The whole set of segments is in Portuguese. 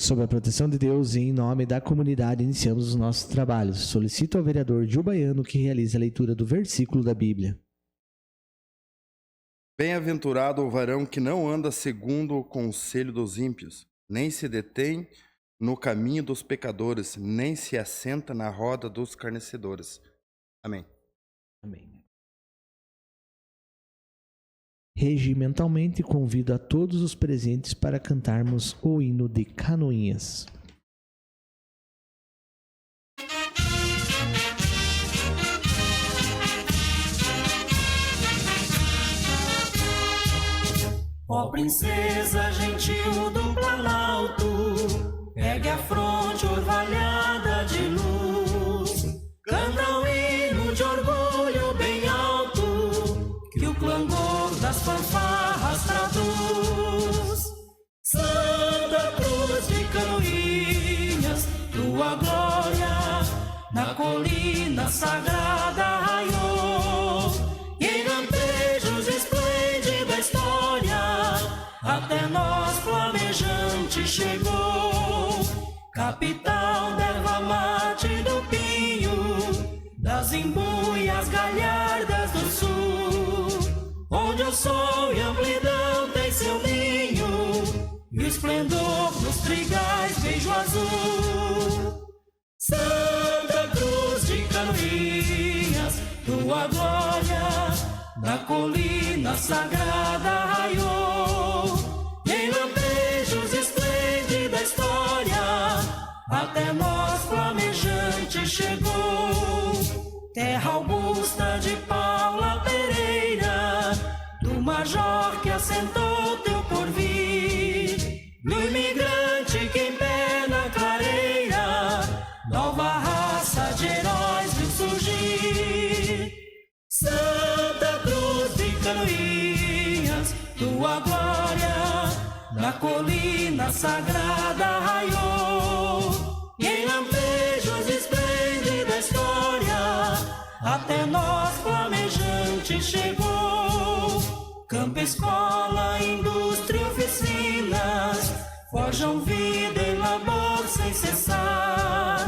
Sob a proteção de Deus e em nome da comunidade, iniciamos os nossos trabalhos. Solicito ao vereador Gil Baiano que realize a leitura do versículo da Bíblia. Bem-aventurado o varão que não anda segundo o conselho dos ímpios, nem se detém no caminho dos pecadores, nem se assenta na roda dos escarnecedores. Amém. Amém. Regimentalmente, convido a todos os presentes para cantarmos o hino de Canoinhas. Ó princesa gentil do Planalto, ergue a fronte orvalhada de luz, canta um hino de orgulho bem alto, que o clangor das fanfarras traduz. Santa Cruz de Canoinhas, tua glória na colina sagrada raiou, e em lampejos esplende da história, até nós flamejante chegou. Capital d'erva mate do Pinho, das embuias galhardas do sul, onde o sol e a amplidão tem seu ninho, e o esplendor dos trigais beijo azul. Santa Cruz de Canoinhas, tua glória na colina sagrada raiou, e em lampejos esplende da história, até nós flamejante chegou. Terra augusta de Paula Pereira, do major que assentou teu porvir, do imigrante que em pé na clareira, nova raça de heróis viu surgir. Santa Cruz de Canoinhas, tua glória na colina sagrada raiou, e em lampejos esplende da história, até nós flamejante chegou. Campo, escola, indústria e oficinas forjam vida e labor sem cessar,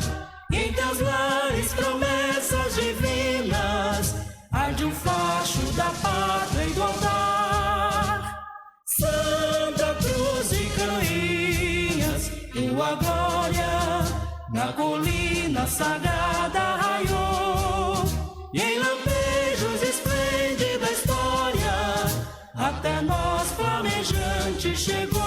e em teus lares promessas divinas arde o facho da pátria e do altar. Santa Cruz de Canoinhas, tua glória na colina sagrada raiou, e em lampejos esplende da história, até nós flamejante chegou.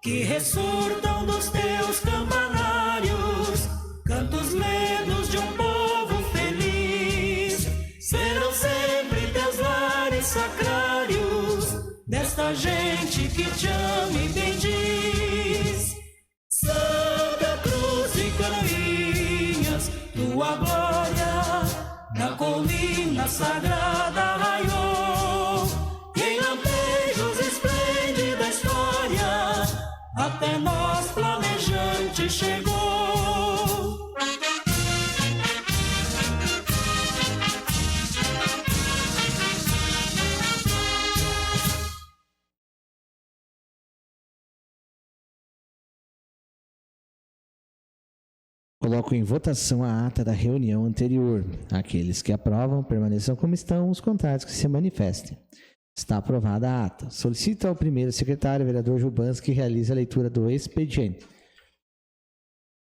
Que ressurtam dos teus campanários cantos ledos de um povo feliz, serão sempre teus lares sacrários, desta gente que te ama e bendiz. Santa Cruz de Canoinhas, tua glória na colina sagrada raiou, e em lampejos esplende da história, até nós flamejante chegou. Coloco em votação a ata da reunião anterior. Aqueles que aprovam, permaneçam como estão, os contrários que se manifestem. Está aprovada a ata. Solicito ao primeiro secretário, vereador Jubanski, que realize a leitura do expediente.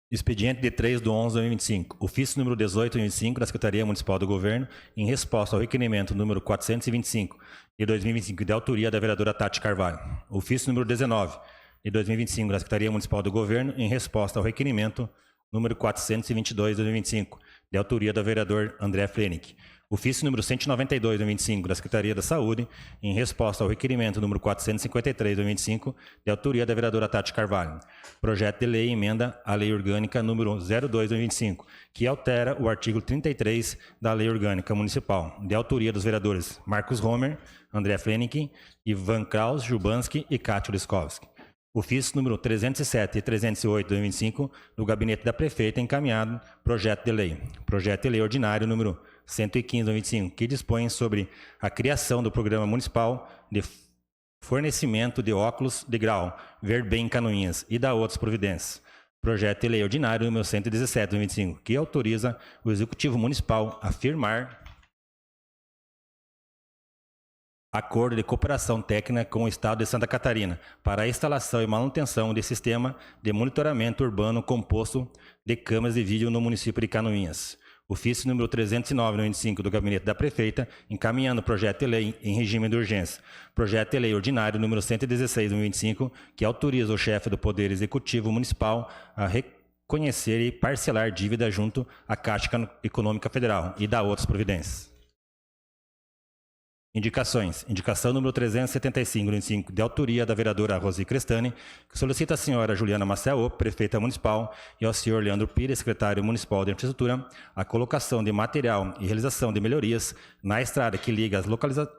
Expediente de 3/11/2025. Ofício número 18/2025 da Secretaria Municipal do Governo, em resposta ao requerimento número 425 de 2025, de autoria da vereadora Tati Carvalho. Ofício número 19 de 2025 da Secretaria Municipal do Governo, em resposta ao requerimento número 422 de 2025, de autoria do vereador André Flenick. Ofício número 192 de 2025 da Secretaria da Saúde, em resposta ao requerimento número 453 de 2025, de autoria da vereadora Tati Carvalho. Projeto de lei emenda à Lei Orgânica número 02 de 2025, que altera o artigo 33 da Lei Orgânica Municipal, de autoria dos vereadores Marcos Homer, André Flenick, Ivan Kraus, Jubanski e Kátio Liskovski. Ofício número 307 e 308 de 2025, do Gabinete da Prefeita, encaminhado projeto de lei. Projeto de lei ordinário número 115 de 2025, que dispõe sobre a criação do Programa Municipal de fornecimento de óculos de grau, ver bem em Canoinhas e da outras providências. Projeto de lei ordinário número 117/2025, que autoriza o Executivo Municipal a firmar acordo de cooperação técnica com o Estado de Santa Catarina para a instalação e manutenção de sistema de monitoramento urbano composto de câmeras de vídeo no município de Canoinhas. Ofício número 309/2025 do Gabinete da Prefeita, encaminhando o projeto de lei em regime de urgência. Projeto de lei ordinário número 116/2025, que autoriza o chefe do Poder Executivo Municipal a reconhecer e parcelar dívida junto à Caixa Econômica Federal e da outras providências. Indicações. Indicação número 375/25, de autoria da vereadora Rosi Crestani, que solicita à senhora Juliana Maciel, prefeita municipal, e ao senhor Leandro Pires, secretário municipal de infraestrutura, a colocação de material e realização de melhorias na estrada que liga as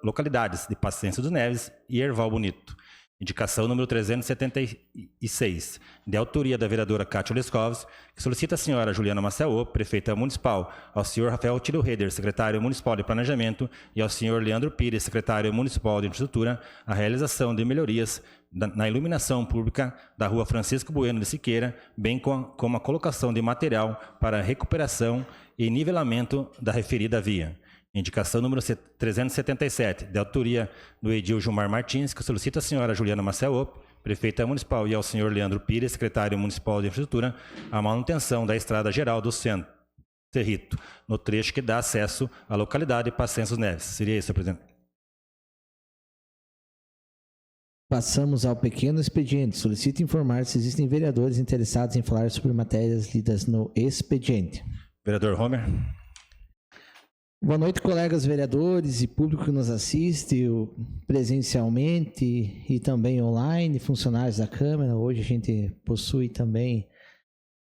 localidades de Paciência dos Neves e Erval Bonito. Indicação número 376, de autoria da vereadora Kátia Lescovs, que solicita à senhora Juliana Maciel, prefeita municipal, ao senhor Rafael Tiro Reder, secretário municipal de planejamento, e ao senhor Leandro Pires, secretário municipal de infraestrutura, a realização de melhorias na iluminação pública da rua Francisco Bueno de Siqueira, bem como a colocação de material para recuperação e nivelamento da referida via. Indicação número 377, de autoria do edil Gilmar Martins, que solicita à senhora Juliana Maciel, prefeita municipal, e ao senhor Leandro Pires, secretário municipal de infraestrutura, a manutenção da estrada geral do centro Cerrito, no trecho que dá acesso à localidade Paciência dos Neves. Seria isso, senhor presidente. Passamos ao pequeno expediente. Solicito informar se existem vereadores interessados em falar sobre matérias lidas no expediente. Vereador Homer. Boa noite, colegas vereadores e público que nos assiste presencialmente e também online, funcionários da Câmara. Hoje a gente possui também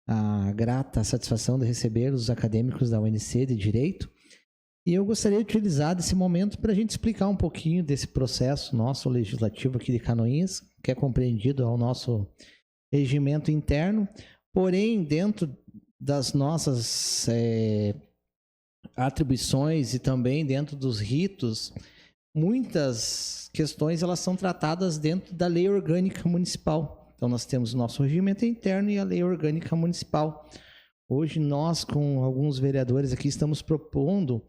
a grata satisfação de receber os acadêmicos da UNC de Direito. E eu gostaria de utilizar desse momento para a gente explicar um pouquinho desse processo nosso legislativo aqui de Canoinhas, que é compreendido ao nosso regimento interno, porém dentro das nossas atribuições e também dentro dos ritos, muitas questões elas são tratadas dentro da lei orgânica municipal. Então nós temos o nosso regimento interno e a lei orgânica municipal. Hoje nós, com alguns vereadores aqui, estamos propondo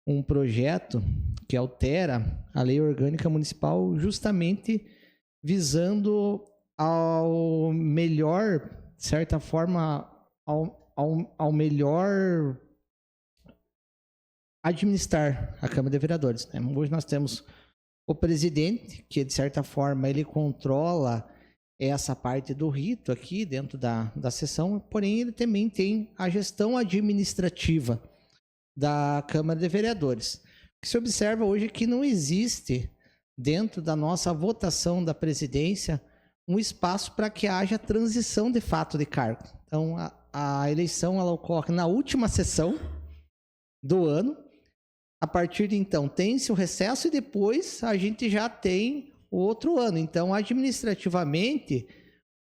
um projeto que altera a lei orgânica municipal justamente visando ao melhor, de certa forma, ao melhor administrar a Câmara de Vereadores. Hoje nós temos o presidente, que de certa forma ele controla essa parte do rito aqui dentro da sessão, porém ele também tem a gestão administrativa da Câmara de Vereadores. O que se observa hoje é que não existe dentro da nossa votação da presidência um espaço para que haja transição de fato de cargo. Então a eleição ela ocorre na última sessão do ano. A partir de então tem-se o recesso e depois a gente já tem o outro ano. Então, administrativamente,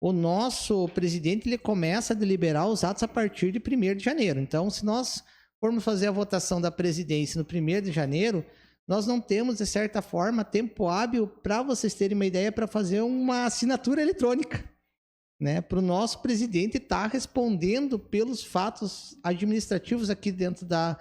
o nosso presidente ele começa a deliberar os atos a partir de 1º de janeiro. Então, se nós formos fazer a votação da presidência no 1º de janeiro, nós não temos, de certa forma, tempo hábil para vocês terem uma ideia para fazer uma assinatura eletrônica, né? Para o nosso presidente estar respondendo pelos fatos administrativos aqui dentro da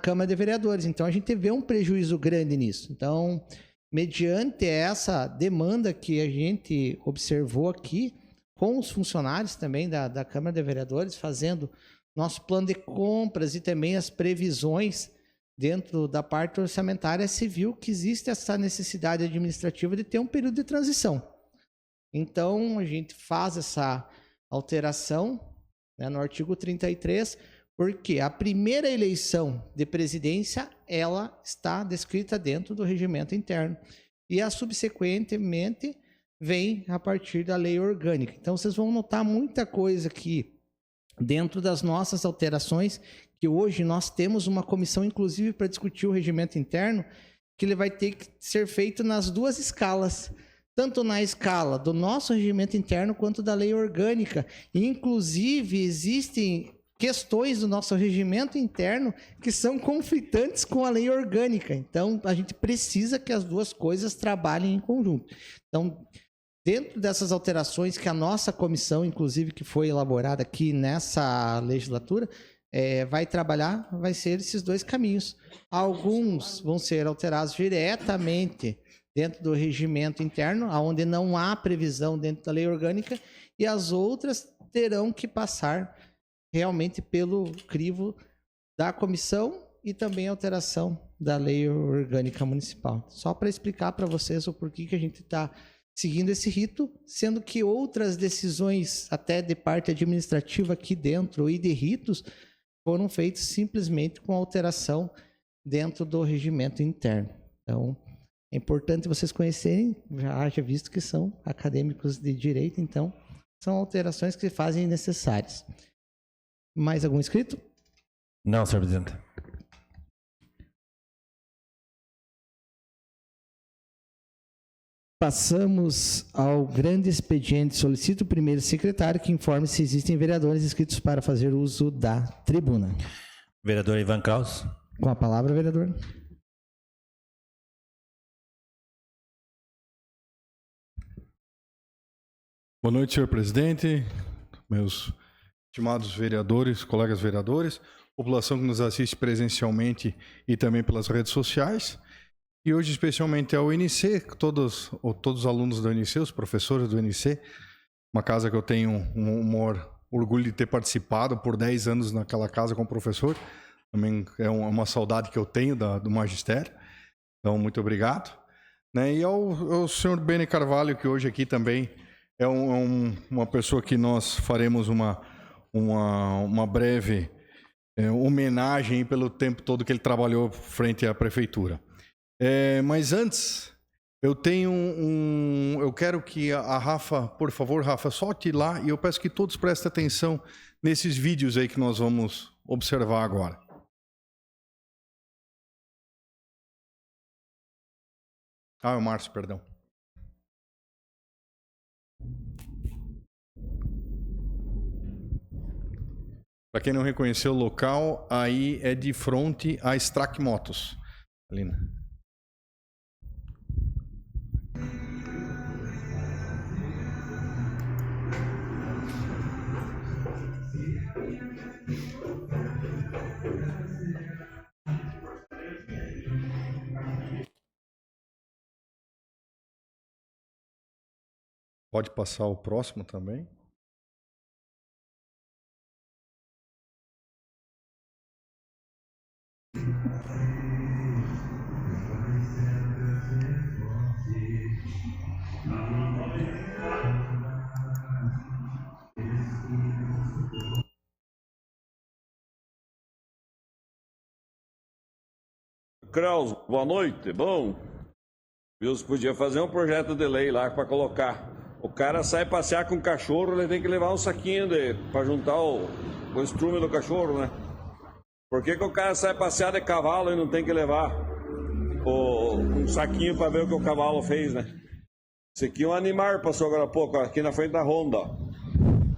Câmara de Vereadores. Então, a gente vê um prejuízo grande nisso. Então, mediante essa demanda que a gente observou aqui, com os funcionários também da Câmara de Vereadores, fazendo nosso plano de compras e também as previsões dentro da parte orçamentária, se viu que existe essa necessidade administrativa de ter um período de transição. Então, a gente faz essa alteração, né, no artigo 33, porque a primeira eleição de presidência, ela está descrita dentro do regimento interno. E a subsequentemente vem a partir da lei orgânica. Então, vocês vão notar muita coisa aqui dentro das nossas alterações, que hoje nós temos uma comissão, inclusive, para discutir o regimento interno, que ele vai ter que ser feito nas duas escalas, tanto na escala do nosso regimento interno quanto da lei orgânica. E, inclusive, existem questões do nosso regimento interno que são conflitantes com a lei orgânica. Então, a gente precisa que as duas coisas trabalhem em conjunto. Então, dentro dessas alterações que a nossa comissão, inclusive, que foi elaborada aqui nessa legislatura, vai trabalhar, vai ser esses dois caminhos. Alguns vão ser alterados diretamente dentro do regimento interno, onde não há previsão dentro da lei orgânica, e as outras terão que passar realmente pelo crivo da comissão e também alteração da lei orgânica municipal. Só para explicar para vocês o porquê que a gente está seguindo esse rito, sendo que outras decisões, até de parte administrativa aqui dentro e de ritos, foram feitos simplesmente com alteração dentro do regimento interno. Então, é importante vocês conhecerem, já haja visto que são acadêmicos de direito, então são alterações que se fazem necessárias. Mais algum inscrito? Não, senhor presidente. Passamos ao grande expediente. Solicito o primeiro secretário que informe se existem vereadores inscritos para fazer uso da tribuna. Vereador Ivan Kraus. Com a palavra, vereador. Boa noite, senhor presidente, meus estimados vereadores, colegas vereadores, população que nos assiste presencialmente e também pelas redes sociais. E hoje, especialmente, ao UNC, todos os alunos do UNC, os professores do UNC, uma casa que eu tenho um maior orgulho de ter participado por 10 anos naquela casa como professor. Também é uma saudade que eu tenho do magistério. Então, muito obrigado. E ao senhor Beni Carvalho, que hoje aqui também é uma pessoa que nós faremos uma breve homenagem pelo tempo todo que ele trabalhou frente à prefeitura. Mas antes, eu quero que a Rafa, por favor, Rafa, solte lá e eu peço que todos prestem atenção nesses vídeos aí que nós vamos observar agora. É o Márcio, perdão. Para quem não reconheceu o local, aí é de frente a Strack Motos. Ali, né? Pode passar o próximo também. Kraus, boa noite, bom. Deus podia fazer um projeto de lei lá para colocar. O cara sai passear com o cachorro, ele tem que levar um saquinho para juntar o estrume do cachorro, né? Por que o cara sai passear de cavalo e não tem que levar um saquinho para ver o que o cavalo fez, né? Esse aqui é um animal, passou agora há pouco, ó, aqui na frente da Honda, ó.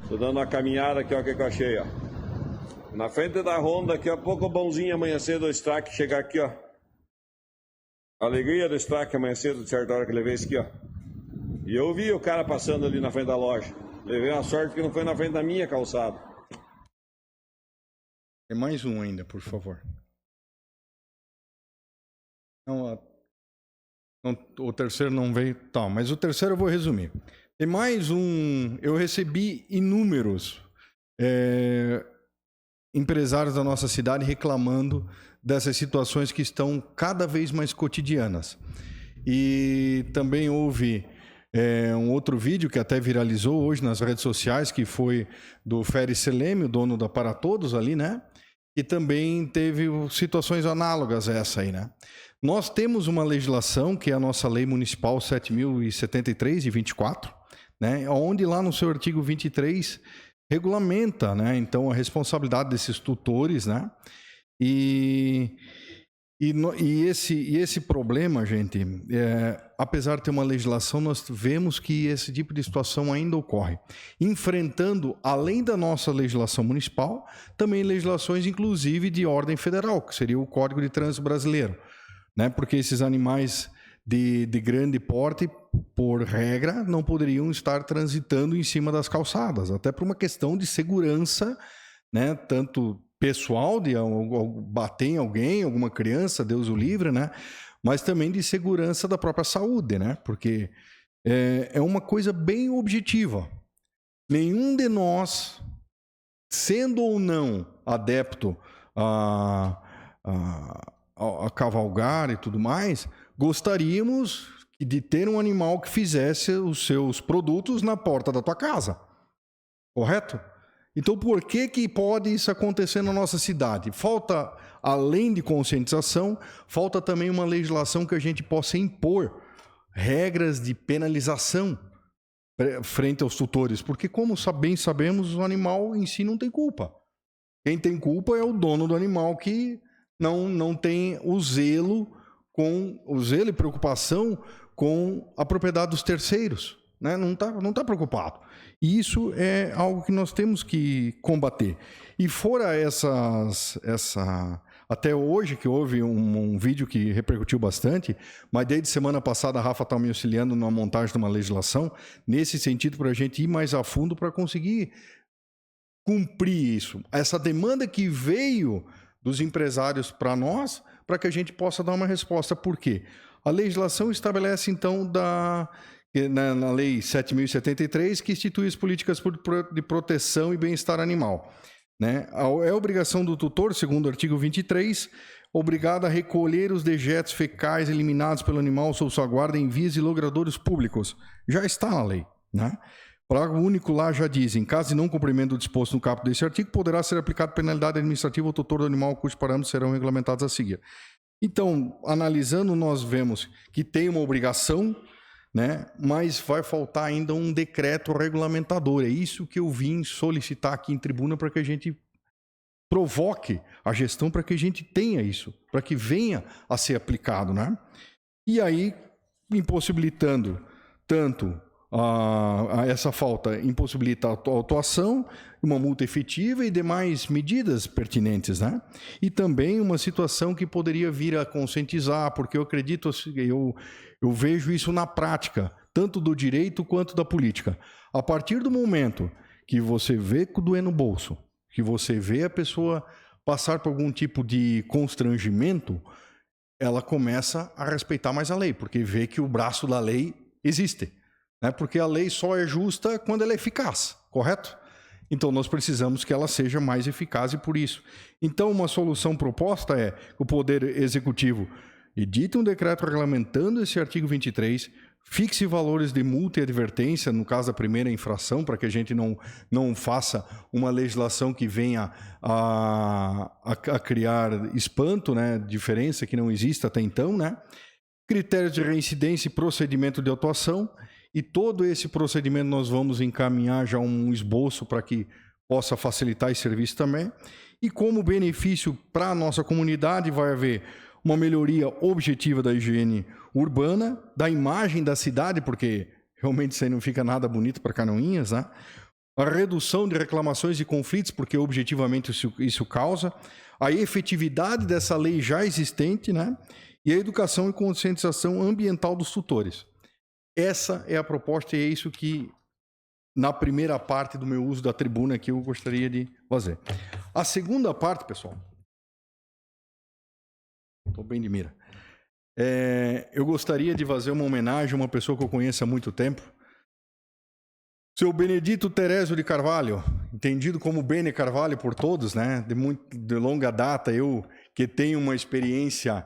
Tô dando uma caminhada aqui, ó, que eu achei, ó. Na frente da Honda, aqui, ó, pouco bonzinho amanhã cedo o Strack chegar aqui, ó. Alegria do Strack amanhã cedo, de certa hora que levei esse aqui, ó. E eu vi o cara passando ali na frente da loja. Levei uma sorte que não foi na frente da minha calçada. Tem mais um ainda, por favor. Não, o terceiro não veio. Tá, mas o terceiro eu vou resumir. Tem mais um. Eu recebi inúmeros empresários da nossa cidade reclamando dessas situações que estão cada vez mais cotidianas. E também houve um outro vídeo que até viralizou hoje nas redes sociais, que foi do Feri Seleme, o dono da Para Todos ali, né? E também teve situações análogas a essa aí, né? Nós temos uma legislação, que é a nossa Lei Municipal 7.073, de 24, né? Onde lá no seu artigo 23 regulamenta, né? Então, a responsabilidade desses tutores, né? E E esse problema, gente, apesar de ter uma legislação, nós vemos que esse tipo de situação ainda ocorre. Enfrentando, além da nossa legislação municipal, também legislações, inclusive, de ordem federal, que seria o Código de Trânsito Brasileiro, né? Porque esses animais de grande porte, por regra, não poderiam estar transitando em cima das calçadas, até por uma questão de segurança, né? Tanto pessoal, de bater em alguém, alguma criança, Deus o livre, né? Mas também de segurança da própria saúde, né? Porque é uma coisa bem objetiva. Nenhum de nós, sendo ou não adepto a cavalgar e tudo mais, gostaríamos de ter um animal que fizesse os seus produtos na porta da tua casa. Correto? Então, por que pode isso acontecer na nossa cidade? Falta, além de conscientização, falta também uma legislação que a gente possa impor regras de penalização frente aos tutores, porque, como bem sabemos, o animal em si não tem culpa. Quem tem culpa é o dono do animal que não tem o zelo e preocupação com a propriedade dos terceiros, né? Não tá preocupado. E isso é algo que nós temos que combater. E fora até hoje, que houve um vídeo que repercutiu bastante, mas desde semana passada a Rafa está me auxiliando na montagem de uma legislação, nesse sentido, para a gente ir mais a fundo para conseguir cumprir isso. Essa demanda que veio dos empresários para nós, para que a gente possa dar uma resposta. Por quê? A legislação estabelece, então, na Lei 7.073, que institui as políticas de proteção e bem-estar animal, né? É obrigação do tutor, segundo o artigo 23, obrigado a recolher os dejetos fecais eliminados pelo animal sob sua guarda em vias e logradouros públicos. Já está na lei, né? Parágrafo único lá já diz: em caso de não cumprimento do disposto no caput desse artigo, poderá ser aplicada penalidade administrativa ao tutor do animal, cujos parâmetros serão regulamentados a seguir. Então, analisando, nós vemos que tem uma obrigação, né? Mas vai faltar ainda um decreto regulamentador. É isso que eu vim solicitar aqui em tribuna, para que a gente provoque a gestão, para que a gente tenha isso, para que venha a ser aplicado, né? E aí, impossibilitando tanto essa falta, impossibilita a atuação, uma multa efetiva e demais medidas pertinentes, né? E também uma situação que poderia vir a conscientizar, porque eu acredito, eu vejo isso na prática, tanto do direito quanto da política. A partir do momento que você vê doer no bolso, que você vê a pessoa passar por algum tipo de constrangimento, ela começa a respeitar mais a lei, porque vê que o braço da lei existe, né? Porque a lei só é justa quando ela é eficaz, correto? Então, nós precisamos que ela seja mais eficaz e por isso. Então, uma solução proposta é que o Poder Executivo edite um decreto regulamentando esse artigo 23, fixe valores de multa e advertência, no caso da primeira infração, para que a gente não faça uma legislação que venha a criar espanto, né? Diferença que não existe até então, né? Critérios de reincidência e procedimento de atuação. E todo esse procedimento nós vamos encaminhar já um esboço para que possa facilitar esse serviço também. E como benefício para a nossa comunidade vai haver uma melhoria objetiva da higiene urbana, da imagem da cidade, porque realmente isso aí não fica nada bonito para Canoinhas, né? A redução de reclamações e conflitos, porque objetivamente isso causa, a efetividade dessa lei já existente, né? E a educação e conscientização ambiental dos tutores. Essa é a proposta e é isso que, na primeira parte do meu uso da tribuna, que eu gostaria de fazer. A segunda parte, pessoal, estou bem de mira, eu gostaria de fazer uma homenagem a uma pessoa que eu conheço há muito tempo, seu Benedito Terésio de Carvalho, entendido como Bene Carvalho por todos, né? De longa data, eu que tenho uma experiência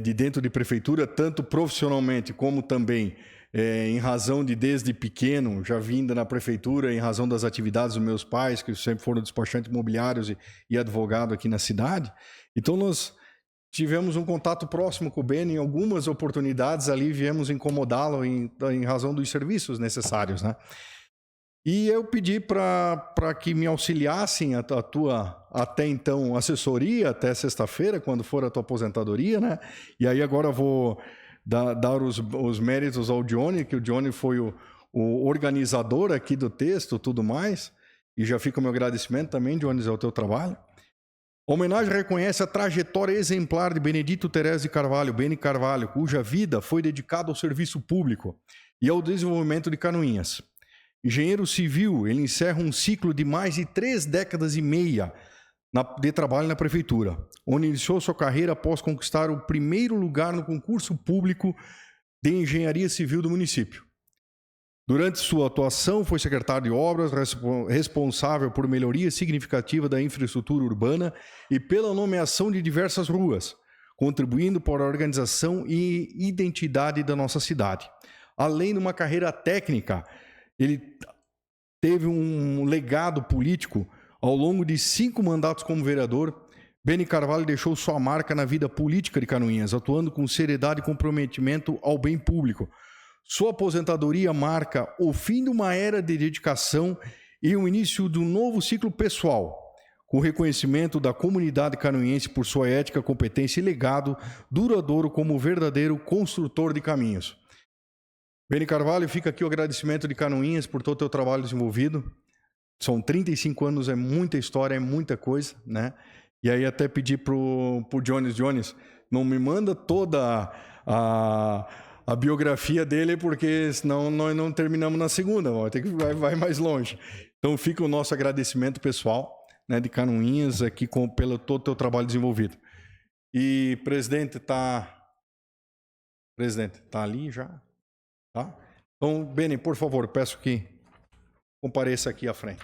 de dentro de prefeitura, tanto profissionalmente como também em razão de, desde pequeno, já vinda na prefeitura, em razão das atividades dos meus pais, que sempre foram despachantes imobiliários e advogado aqui na cidade. Então, nós tivemos um contato próximo com o Beni, em algumas oportunidades ali viemos incomodá-lo em razão dos serviços necessários, né? E eu pedi para que me auxiliassem a tua, até então, assessoria, até sexta-feira, quando for a tua aposentadoria, né? E aí agora eu vou dar os méritos ao Johnny, que o Johnny foi o organizador aqui do texto, tudo mais. E já fica o meu agradecimento também, Johnny, ao teu trabalho. A homenagem reconhece a trajetória exemplar de Benedito Terés de Carvalho, Beni Carvalho, cuja vida foi dedicada ao serviço público e ao desenvolvimento de Canoinhas. Engenheiro civil, ele encerra um ciclo de mais de 3 décadas e meia de trabalho na prefeitura, onde iniciou sua carreira após conquistar o primeiro lugar no concurso público de engenharia civil do município. Durante sua atuação, foi secretário de obras, responsável por melhoria significativa da infraestrutura urbana e pela nomeação de diversas ruas, contribuindo para a organização e identidade da nossa cidade. Além de uma carreira técnica, ele teve um legado político. Ao longo de 5 mandatos como vereador, Beni Carvalho deixou sua marca na vida política de Canoinhas, atuando com seriedade e comprometimento ao bem público. Sua aposentadoria marca o fim de uma era de dedicação e o início de um novo ciclo pessoal, com reconhecimento da comunidade canoinhense por sua ética, competência e legado duradouro como verdadeiro construtor de caminhos. Beni Carvalho, fica aqui o agradecimento de Canoinhas por todo o teu trabalho desenvolvido. São 35 anos, é muita história, é muita coisa, né? E aí até pedir pro Jones, não me manda toda a biografia dele, porque senão nós não terminamos na segunda, vai mais longe. Então fica o nosso agradecimento pessoal, né, de Canoinhas aqui pelo todo o teu trabalho desenvolvido. E presidente tá ali já? Tá? Então, Beni, por favor, peço que compareça aqui à frente.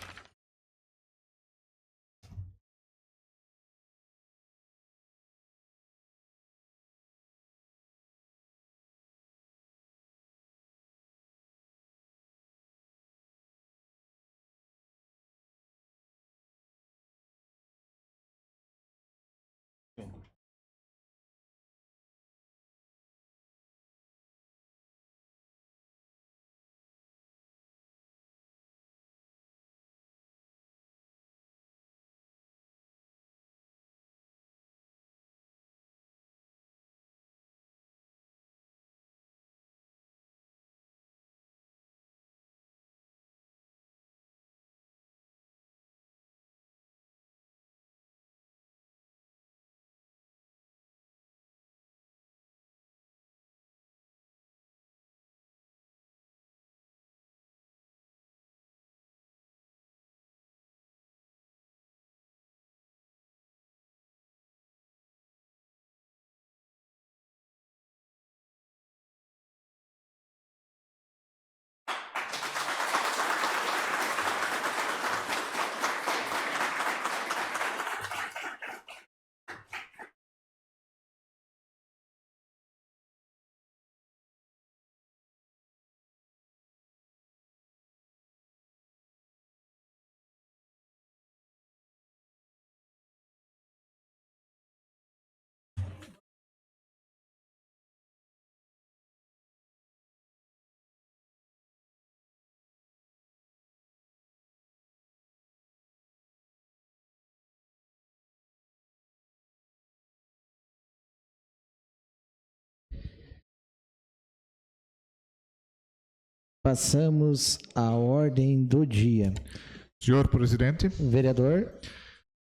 Passamos à ordem do dia. Senhor presidente, Vereador,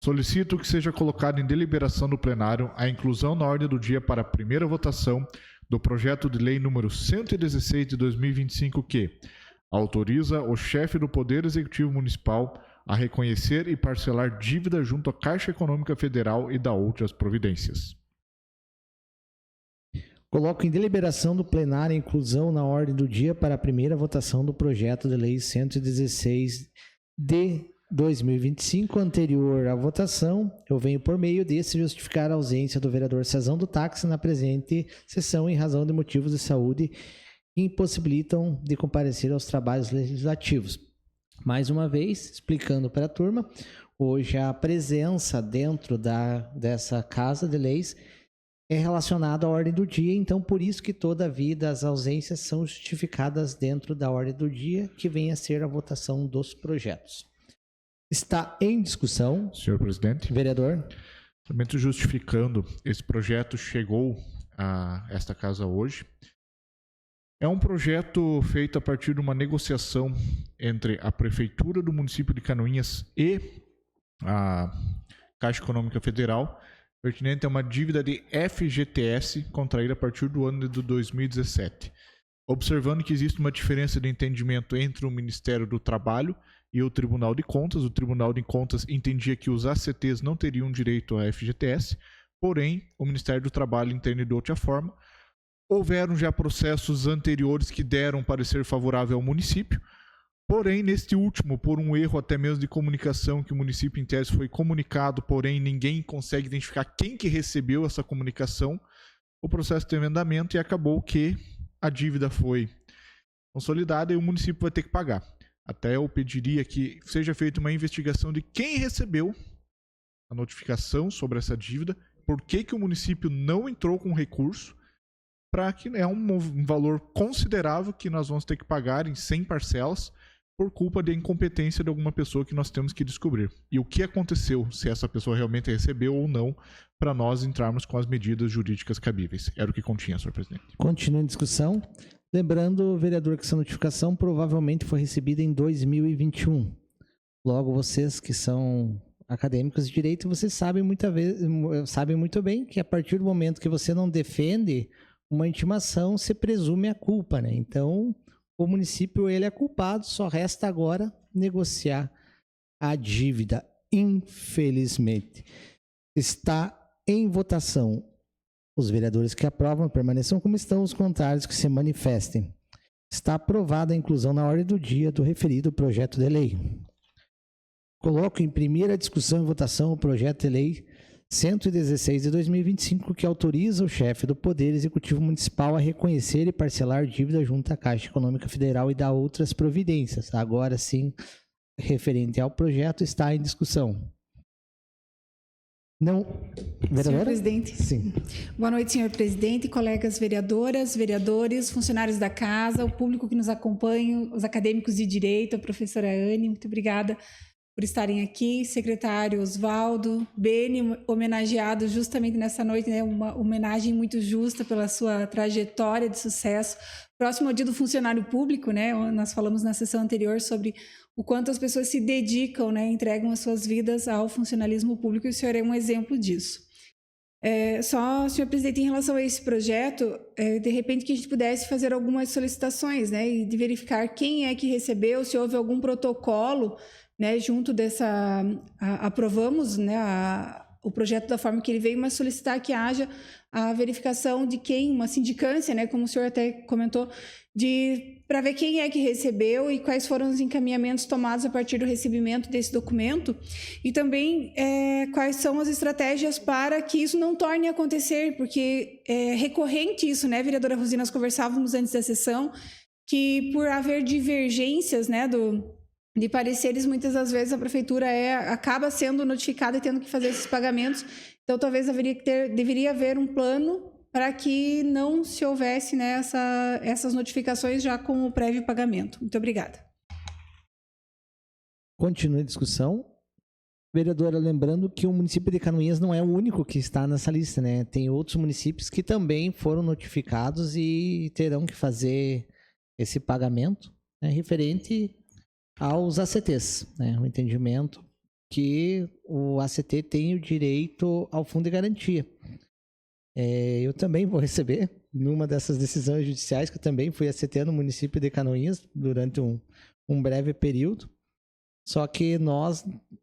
solicito que seja colocado em deliberação do plenário a inclusão na ordem do dia para a primeira votação do projeto de lei número 116 de 2025 que autoriza o chefe do Poder Executivo Municipal a reconhecer e parcelar dívida junto à Caixa Econômica Federal e da outras providências. coloco em deliberação do plenário a inclusão na ordem do dia para a primeira votação do projeto de lei 116 de 2025. Anterior à votação, eu venho por meio desse justificar a ausência do vereador Cezão do Táxi na presente sessão em razão de motivos de saúde que impossibilitam de comparecer aos trabalhos legislativos. Mais uma vez, explicando para a turma, hoje a presença dentro dessa Casa de Leis é relacionado à ordem do dia, então por isso que toda a vida as ausências são justificadas dentro da ordem do dia, que vem a ser a votação dos projetos. Está em discussão. Senhor presidente, Vereador. somente justificando, esse projeto chegou a esta casa hoje. É um projeto feito a partir de uma negociação entre a Prefeitura do município de Canoinhas e a Caixa Econômica Federal, pertinente a uma dívida de FGTS contraída a partir do ano de 2017. Observando que existe uma diferença de entendimento entre o Ministério do Trabalho e o Tribunal de Contas. O Tribunal de Contas entendia que os ACTs não teriam direito à FGTS, porém, o Ministério do Trabalho entende de outra forma. Houveram já processos anteriores que deram parecer favorável ao município, porém, neste último, por um erro até mesmo de comunicação, que o município em tese foi comunicado, porém ninguém consegue identificar quem que recebeu essa comunicação, o processo teve andamento e acabou que a dívida foi consolidada e o município vai ter que pagar. Até eu pediria que seja feita uma investigação de quem recebeu a notificação sobre essa dívida, por que que o município não entrou com recurso, para que é um valor considerável que nós vamos ter que pagar em 100 parcelas por culpa da incompetência de alguma pessoa que nós temos que descobrir. E o que aconteceu, se essa pessoa realmente recebeu ou não, para nós entrarmos com as medidas jurídicas cabíveis. Era o que continha, senhor presidente. Continua em discussão. Lembrando, vereador, que essa notificação provavelmente foi recebida em 2021. Logo, vocês que são acadêmicos de direito, vocês sabem muito bem que a partir do momento que você não defende uma intimação, se presume a culpa, né? Então, o município ele é culpado, só resta agora negociar a dívida, infelizmente. Está em votação. Os vereadores que aprovam permaneçam como estão, os contrários que se manifestem. Está aprovada a inclusão na ordem do dia do referido projeto de lei. Coloco em primeira discussão e votação o projeto de lei 116 de 2025, que autoriza o chefe do Poder Executivo Municipal a reconhecer e parcelar dívida junto à Caixa Econômica Federal e dar outras providências. Agora sim, referente ao projeto, está em discussão. Não, vereadora? Senhor presidente. Sim. Boa noite, senhor presidente, colegas vereadoras, vereadores, funcionários da casa, o público que nos acompanha, os acadêmicos de direito, a professora Anne, muito obrigada por estarem aqui, secretário Osvaldo, Beni, homenageado justamente nessa noite, né, uma homenagem muito justa pela sua trajetória de sucesso. Próximo ao dia do funcionário público, né, nós falamos na sessão anterior sobre o quanto as pessoas se dedicam, né, entregam as suas vidas ao funcionalismo público, e o senhor é um exemplo disso. Só, senhor presidente, em relação a esse projeto, de repente que a gente pudesse fazer algumas solicitações, né, e de verificar quem é que recebeu, se houve algum protocolo, né, junto dessa, aprovamos, né, o projeto da forma que ele veio, mas solicitar que haja a verificação de quem, uma sindicância, né, como o senhor até comentou, para ver quem é que recebeu e quais foram os encaminhamentos tomados a partir do recebimento desse documento, e também quais são as estratégias para que isso não torne a acontecer, porque é recorrente isso, né, vereadora Rosina, nós conversávamos antes da sessão, que por haver divergências, né, de pareceres, muitas das vezes a prefeitura acaba sendo notificada e tendo que fazer esses pagamentos. Então, talvez deveria haver um plano para que não se houvesse, né, essas notificações já com o prévio pagamento. Muito obrigada. Continua a discussão. Vereadora, lembrando que o município de Canoinhas não é o único que está nessa lista, né? Tem outros municípios que também foram notificados e terão que fazer esse pagamento, né, referente aos ACTs, né? O entendimento que o ACT tem o direito ao fundo de garantia. Eu também vou receber numa dessas decisões judiciais, que eu também fui ACT no município de Canoinhas durante um breve período. Só que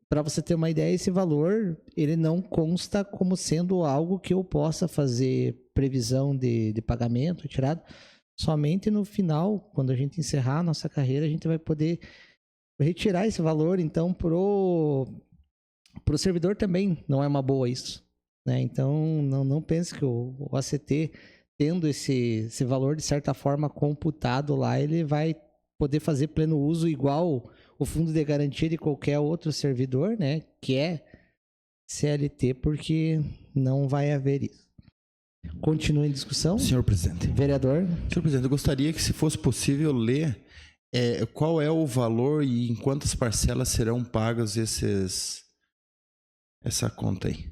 para você ter uma ideia, esse valor ele não consta como sendo algo que eu possa fazer previsão de pagamento retirado. Somente no final, quando a gente encerrar a nossa carreira, a gente vai poder retirar esse valor. Então, pro servidor também não é uma boa isso, né? Então, não pense que o ACT, tendo esse valor de certa forma computado lá, ele vai poder fazer pleno uso igual o fundo de garantia de qualquer outro servidor, né? Que é CLT, porque não vai haver isso. Continua em discussão. Senhor presidente. Vereador. Senhor presidente, eu gostaria que, se fosse possível, ler qual é o valor e em quantas parcelas serão pagos essa conta aí.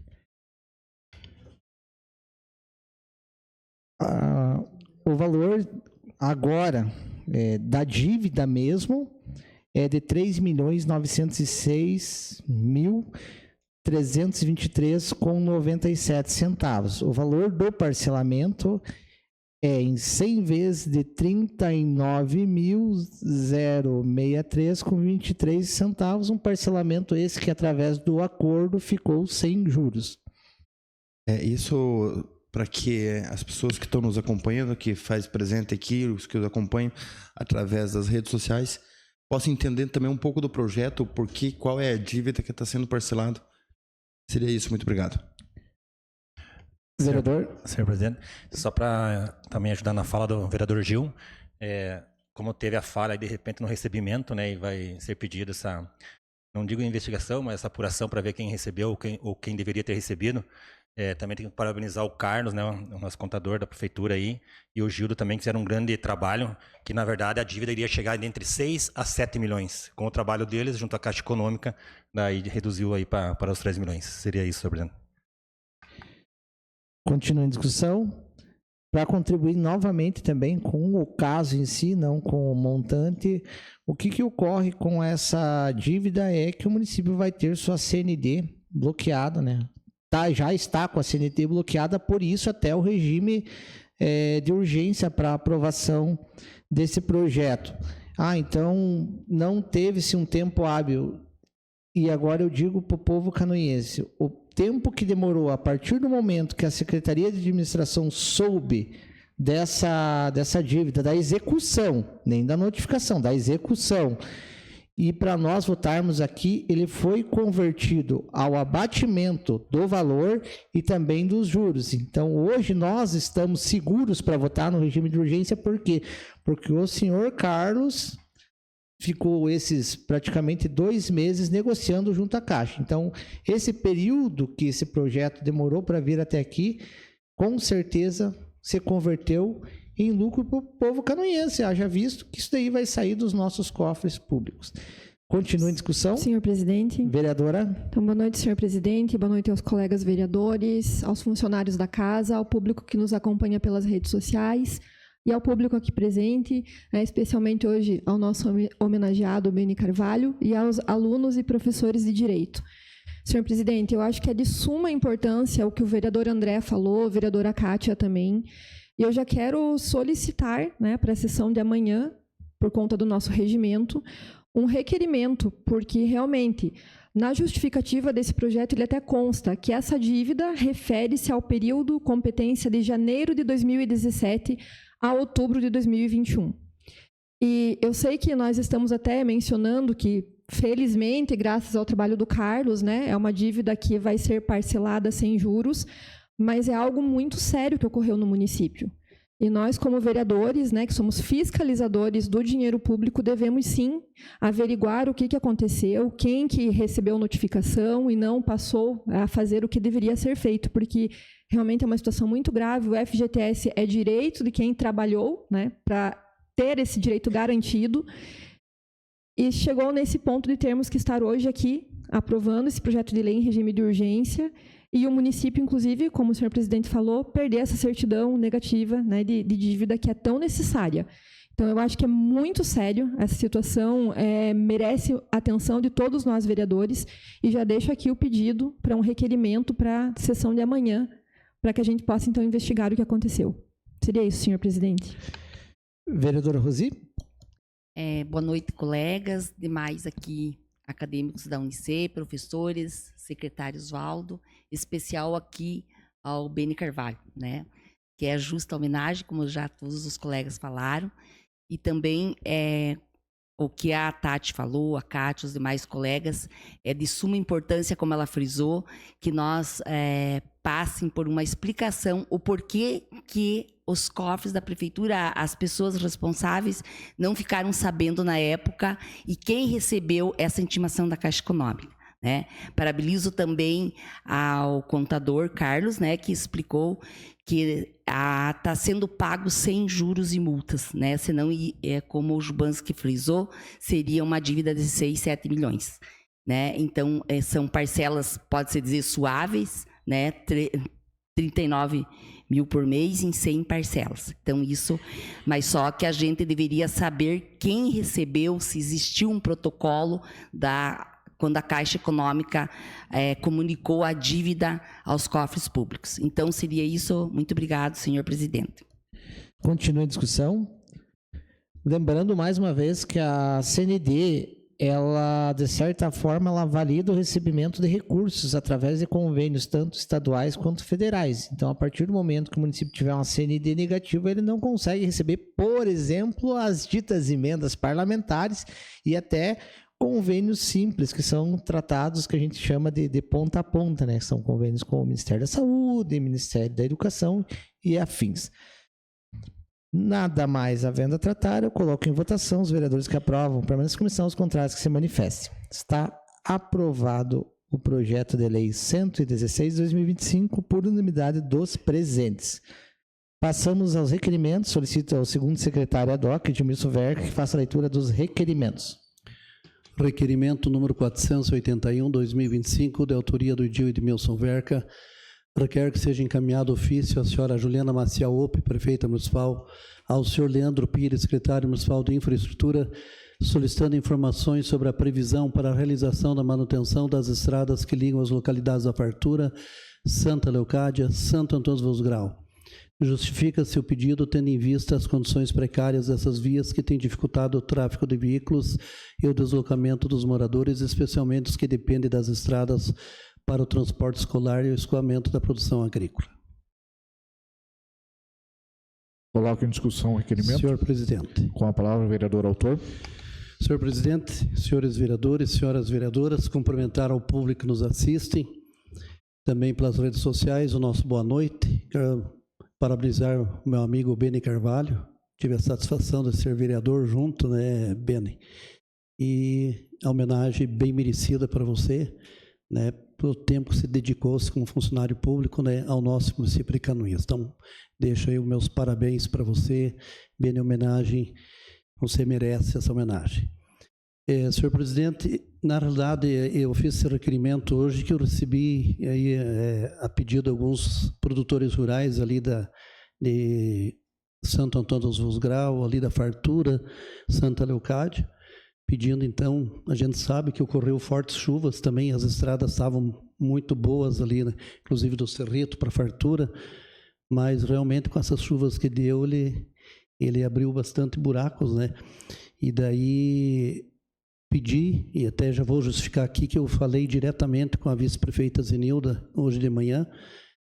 O valor agora da dívida mesmo é de R$ 3.906.323,97. O valor do parcelamento é em 100 vezes de R$ 39.063,23, um parcelamento esse que, através do acordo, ficou sem juros. Isso para que as pessoas que estão nos acompanhando, que faz presente aqui, os que nos acompanham através das redes sociais, possam entender também um pouco do projeto, qual é a dívida que está sendo parcelado. Seria isso, muito obrigado. Vereador. Senhor presidente, só para também ajudar na fala do vereador Gil, como teve a falha de repente no recebimento, né, e vai ser pedido essa, não digo investigação, mas essa apuração para ver quem recebeu ou quem deveria ter recebido. Também tenho que parabenizar o Carlos, né, o nosso contador da prefeitura aí, e o Gildo também, que fizeram um grande trabalho, que na verdade a dívida iria chegar de entre 6 a 7 milhões. Com o trabalho deles, junto à Caixa Econômica, daí reduziu aí para os 3 milhões. Seria isso, senhor presidente. Continua em discussão. Para contribuir novamente também com o caso em si, não com o montante, o que ocorre com essa dívida é que o município vai ter sua CND bloqueada, né? Já está com a CNT bloqueada, por isso até o regime de urgência para aprovação desse projeto. Então não teve-se um tempo hábil. E agora eu digo para o povo canoiense, o tempo que demorou a partir do momento que a Secretaria de Administração soube dessa dívida, da execução, nem da notificação, da execução, e para nós votarmos aqui, ele foi convertido ao abatimento do valor e também dos juros. Então, hoje nós estamos seguros para votar no regime de urgência, por quê? Porque o senhor Carlos ficou esses praticamente 2 meses negociando junto à Caixa. Então, esse período que esse projeto demorou para vir até aqui, com certeza se converteu em lucro para o povo canoiense, haja visto que isso daí vai sair dos nossos cofres públicos. Continua em discussão. Senhor presidente. Vereadora. Então, boa noite, senhor presidente. Boa noite aos colegas vereadores, aos funcionários da casa, ao público que nos acompanha pelas redes sociais e ao público aqui presente, especialmente hoje ao nosso homenageado Beni Carvalho e aos alunos e professores de Direito. Senhor presidente, eu acho que é de suma importância o que o vereador André falou, a vereadora Kátia também. E eu já quero solicitar, para a sessão de amanhã, por conta do nosso regimento, um requerimento, porque realmente, na justificativa desse projeto, ele até consta que essa dívida refere-se ao período competência de janeiro de 2017 a outubro de 2021. E eu sei que nós estamos até mencionando que, felizmente, graças ao trabalho do Carlos, é uma dívida que vai ser parcelada sem juros, mas é algo muito sério que ocorreu no município. E nós, como vereadores, que somos fiscalizadores do dinheiro público, devemos sim averiguar o que aconteceu, quem que recebeu notificação e não passou a fazer o que deveria ser feito, porque realmente é uma situação muito grave. O FGTS é direito de quem trabalhou, para ter esse direito garantido. E chegou nesse ponto de termos que estar hoje aqui aprovando esse projeto de lei em regime de urgência, e o município, inclusive, como o senhor presidente falou, perder essa certidão negativa de dívida que é tão necessária. Então, eu acho que é muito sério essa situação, merece a atenção de todos nós vereadores, e já deixo aqui o pedido para um requerimento para a sessão de amanhã, para que a gente possa, então, investigar o que aconteceu. Seria isso, senhor presidente. Vereadora Rosi. Boa noite, colegas, demais aqui acadêmicos da UNICE, professores, secretário Osvaldo, especial aqui ao Beni Carvalho, que é a justa homenagem, como já todos os colegas falaram, e também o que a Tati falou, a Cátia, os demais colegas, é de suma importância, como ela frisou, que nós passem por uma explicação o porquê que os cofres da prefeitura, as pessoas responsáveis não ficaram sabendo na época e quem recebeu essa intimação da Caixa Econômica. Parabenizo também ao contador Carlos, que explicou que está sendo pago sem juros e multas, né? Senão, como o Jubanski frisou, seria uma dívida de 6, 7 milhões. Né? Então, são parcelas, pode-se dizer, suaves, né? 39 mil por mês em 100 parcelas. Então, isso... Mas só que a gente deveria saber quem recebeu, se existiu um protocolo quando a Caixa Econômica comunicou a dívida aos cofres públicos. Então, seria isso. Muito obrigado, senhor presidente. Continua a discussão. Lembrando mais uma vez que a CND, ela, de certa forma, ela valida o recebimento de recursos através de convênios, tanto estaduais quanto federais. Então, a partir do momento que o município tiver uma CND negativa, ele não consegue receber, por exemplo, as ditas emendas parlamentares e até convênios simples, que são tratados, que a gente chama de ponta a ponta, né? São convênios com o Ministério da Saúde, Ministério da Educação e afins. Nada mais havendo a tratar, eu coloco em votação os vereadores que aprovam, permanência em comissão, os contrários que se manifestem. Está aprovado o projeto de lei 116 de 2025 por unanimidade dos presentes. Passamos aos requerimentos. Solicito ao segundo secretário ad hoc, Edmilson Verca, que faça a leitura dos requerimentos. Requerimento número 481, 2025, de autoria do Edmilson Verca, requer que seja encaminhado ofício à senhora Juliana Maciel Ope, prefeita municipal, ao senhor Leandro Pires, secretário municipal de infraestrutura, solicitando informações sobre a previsão para a realização da manutenção das estradas que ligam as localidades da Fartura, Santa Leocádia, Santo Antônio dos Grau. Justifica-se o pedido tendo em vista as condições precárias dessas vias que têm dificultado o tráfego de veículos e o deslocamento dos moradores, especialmente os que dependem das estradas para o transporte escolar e o escoamento da produção agrícola. Coloco em discussão o requerimento. Senhor presidente. Com a palavra o vereador autor. Senhor presidente, senhores vereadores, senhoras vereadoras, cumprimentar ao público que nos assistem, também pelas redes sociais, o nosso boa noite. Quero parabenizar o meu amigo Beni Carvalho, tive a satisfação de ser vereador junto, né, Beni? E a homenagem bem merecida para você, né, pelo tempo que se dedicou-se como funcionário público, né, ao nosso município de Canoinhas. Então, deixo aí os meus parabéns para você, Beni, homenagem, você merece essa homenagem. Senhor presidente, na realidade, eu fiz esse requerimento hoje que eu recebi aí, a pedido de alguns produtores rurais ali de Santo Antônio dos Grau, ali da Fartura, Santa Leocádia, pedindo então, a gente sabe que ocorreu fortes chuvas também, as estradas estavam muito boas ali, né? Inclusive do Cerrito para Fartura, mas realmente com essas chuvas que deu, ele abriu bastante buracos, né? E daí pedi, e até já vou justificar aqui, que eu falei diretamente com a vice-prefeita Zenilda hoje de manhã,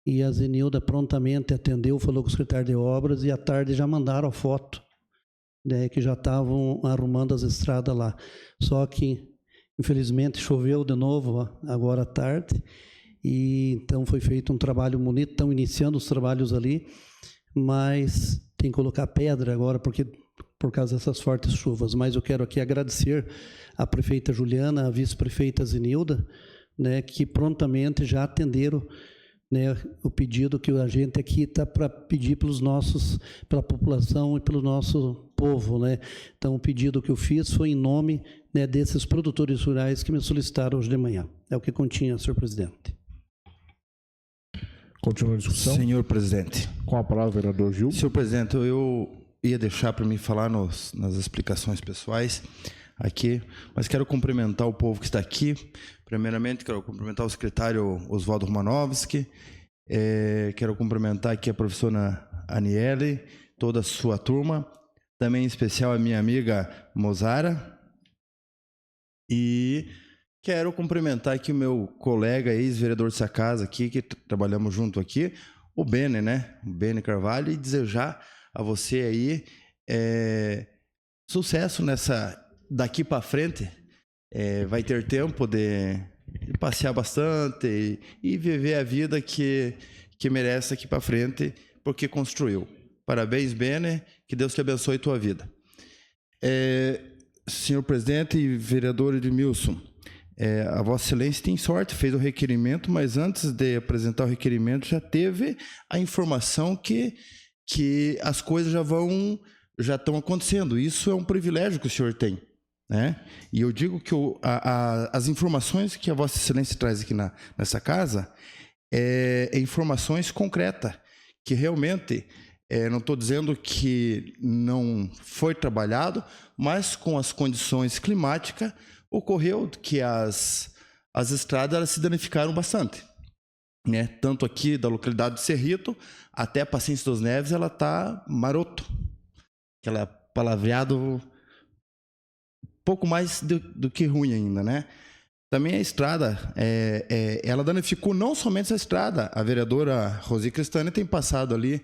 e a Zenilda prontamente atendeu, falou com o secretário de obras, e à tarde já mandaram a foto, né, que já estavam arrumando as estradas lá. Só que, infelizmente, choveu de novo agora à tarde, e então foi feito um trabalho bonito, estão iniciando os trabalhos ali, mas tem que colocar pedra agora, porque por causa dessas fortes chuvas. Mas eu quero aqui agradecer à prefeita Juliana, à vice-prefeita Zenilda, né, que prontamente já atenderam, né, o pedido que a gente aqui está para pedir pela população e pelo nosso povo, né? Então, o pedido que eu fiz foi em nome, né, desses produtores rurais que me solicitaram hoje de manhã. É o que continha, senhor presidente. Continua a discussão. Senhor presidente. Com a palavra o vereador Gil. Senhor presidente, eu ia deixar para me falar nas explicações pessoais aqui, mas quero cumprimentar o povo que está aqui. Primeiramente, quero cumprimentar o secretário Oswaldo Romanovski, quero cumprimentar aqui a professora Aniele, toda a sua turma, também em especial a minha amiga Mozara, e quero cumprimentar aqui o meu colega, ex-vereador dessa casa aqui, que trabalhamos junto aqui, o Beni, né? O Beni Carvalho, e desejar a você aí sucesso daqui para frente. Vai ter tempo de passear bastante e viver a vida que merece aqui para frente, porque construiu. Parabéns, Beni, que Deus te abençoe a tua vida. Senhor presidente e vereador Edmilson, a Vossa Excelência tem sorte, fez o requerimento, mas antes de apresentar o requerimento já teve a informação que as coisas já estão acontecendo. Isso é um privilégio que o senhor tem, né? E eu digo que as informações que a Vossa Excelência traz aqui nessa casa é informações concretas, que realmente, não estou dizendo que não foi trabalhado, mas com as condições climáticas, ocorreu que as estradas elas se danificaram bastante, né? Tanto aqui da localidade de Cerrito até a Paciência das Neves, ela está maroto, aquela palavreado pouco mais do que ruim ainda, né? Também a estrada, ela danificou não somente a estrada. A vereadora Rosi Cristânia tem passado ali,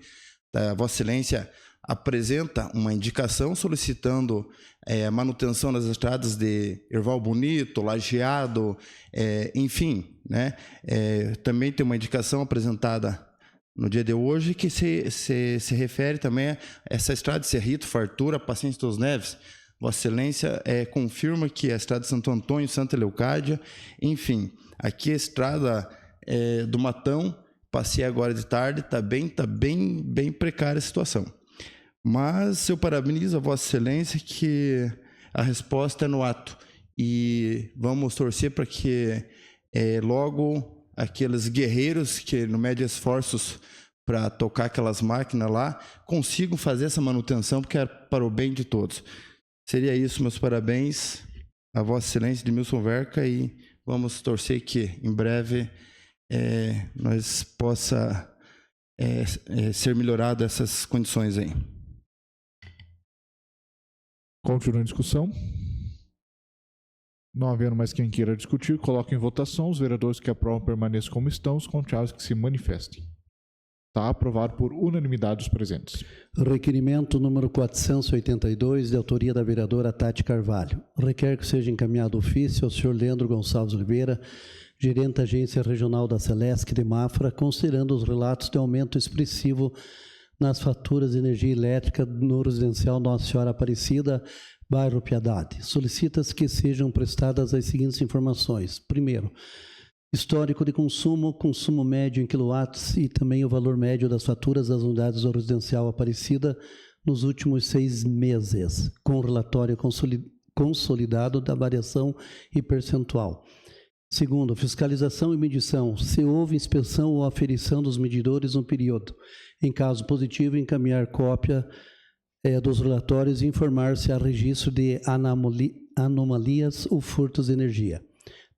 a Vossa Excelência apresenta uma indicação solicitando a manutenção das estradas de Erval Bonito, Lajeado, enfim, né? Também tem uma indicação apresentada no dia de hoje que se refere também a essa estrada de Cerrito, Fartura, Paciência das Neves. Vossa Excelência confirma que a estrada de Santo Antônio, Santa Leocádia, enfim, aqui a estrada do Matão, passei agora de tarde, está bem precária a situação. Mas eu parabenizo a Vossa Excelência que a resposta é no ato. E vamos torcer para que logo aqueles guerreiros que não medem esforços para tocar aquelas máquinas lá, consigam fazer essa manutenção, porque é para o bem de todos. Seria isso, meus parabéns a Vossa Excelência Edmilson Verca, e vamos torcer que em breve nós possa ser melhorado essas condições aí. Continua a discussão. Não havendo mais quem queira discutir, coloco em votação. Os vereadores que aprovam permaneçam como estão, os contrários que se manifestem. Está aprovado por unanimidade dos presentes. Requerimento número 482, de autoria da vereadora Tati Carvalho. Requer que seja encaminhado ofício ao senhor Leandro Gonçalves Oliveira, gerente da Agência Regional da Celesc de Mafra, considerando os relatos de aumento expressivo nas faturas de energia elétrica no residencial Nossa Senhora Aparecida, bairro Piedade. Solicita-se que sejam prestadas as seguintes informações. Primeiro, histórico de consumo médio em quilowatts e também o valor médio das faturas das unidades do residencial Aparecida nos últimos 6 meses, com relatório consolidado da variação e percentual. Segundo, fiscalização e medição, se houve inspeção ou aferição dos medidores no período. Em caso positivo, encaminhar cópia dos relatórios e informar se há registro de anomalias ou furtos de energia.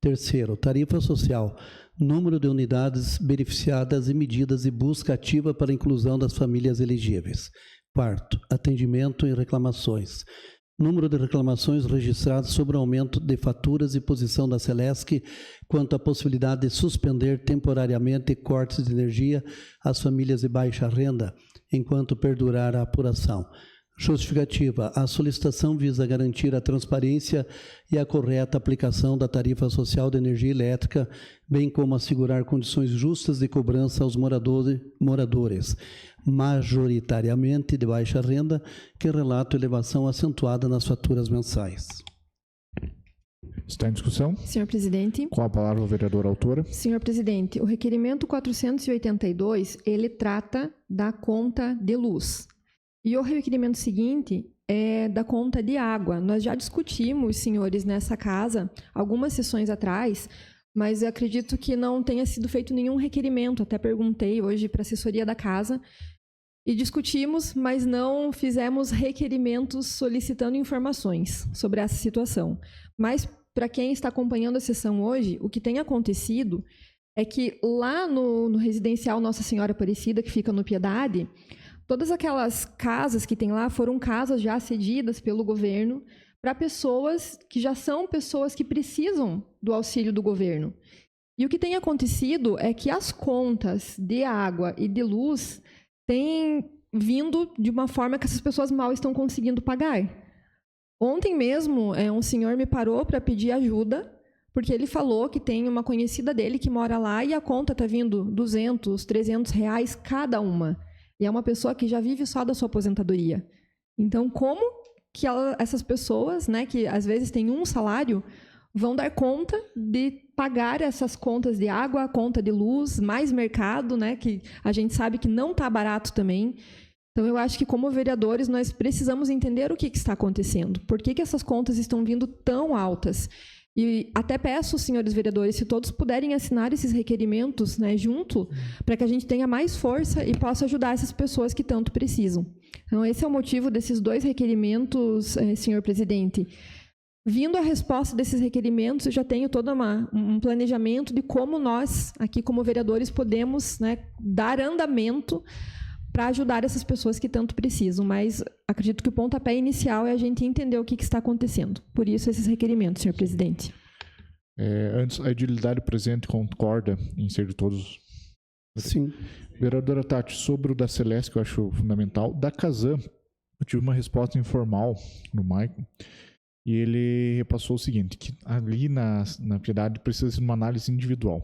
Terceiro, tarifa social, número de unidades beneficiadas e medidas de busca ativa para a inclusão das famílias elegíveis. Quarto, atendimento e reclamações. Número de reclamações registradas sobre o aumento de faturas e posição da Celesc quanto à possibilidade de suspender temporariamente cortes de energia às famílias de baixa renda, enquanto perdurar a apuração. Justificativa. A solicitação visa garantir a transparência e a correta aplicação da tarifa social de energia elétrica, bem como assegurar condições justas de cobrança aos moradores, majoritariamente de baixa renda, que relatam elevação acentuada nas faturas mensais. Está em discussão? Senhor presidente. Com a palavra, a vereadora autora. Senhor presidente, o requerimento 482, ele trata da conta de luz. E o requerimento seguinte é da conta de água. Nós já discutimos, senhores, nessa casa, algumas sessões atrás, mas eu acredito que não tenha sido feito nenhum requerimento. Até perguntei hoje para a assessoria da casa e discutimos, mas não fizemos requerimentos solicitando informações sobre essa situação. Mas, para quem está acompanhando a sessão hoje, o que tem acontecido é que lá no residencial Nossa Senhora Aparecida, que fica no Piedade, todas aquelas casas que tem lá foram casas já cedidas pelo governo para pessoas que já são pessoas que precisam do auxílio do governo. E o que tem acontecido é que as contas de água e de luz têm vindo de uma forma que essas pessoas mal estão conseguindo pagar. Ontem mesmo, um senhor me parou para pedir ajuda, porque ele falou que tem uma conhecida dele que mora lá e a conta está vindo R$200, R$300 cada uma. E é uma pessoa que já vive só da sua aposentadoria. Então, como que essas pessoas, né, que às vezes têm um salário, vão dar conta de pagar essas contas de água, conta de luz, mais mercado, né, que a gente sabe que não está barato também. Então, eu acho que, como vereadores, nós precisamos entender o que está acontecendo. Por que essas contas estão vindo tão altas? E até peço, senhores vereadores, se todos puderem assinar esses requerimentos, né, junto, para que a gente tenha mais força e possa ajudar essas pessoas que tanto precisam. Então, esse é o motivo desses 2 requerimentos, senhor presidente. Vindo a resposta desses requerimentos, eu já tenho todo um planejamento de como nós, aqui como vereadores, podemos, né, dar andamento para ajudar essas pessoas que tanto precisam. Mas acredito que o pontapé inicial é a gente entender o que está acontecendo. Por isso, esses requerimentos, senhor presidente. Antes, a edilidade presente concorda em ser de todos? Sim. Vereadora Tati, sobre o da Celeste, que eu acho fundamental, da Casan, eu tive uma resposta informal no Maicon, e ele repassou o seguinte, que ali na piedade precisa ser uma análise individual.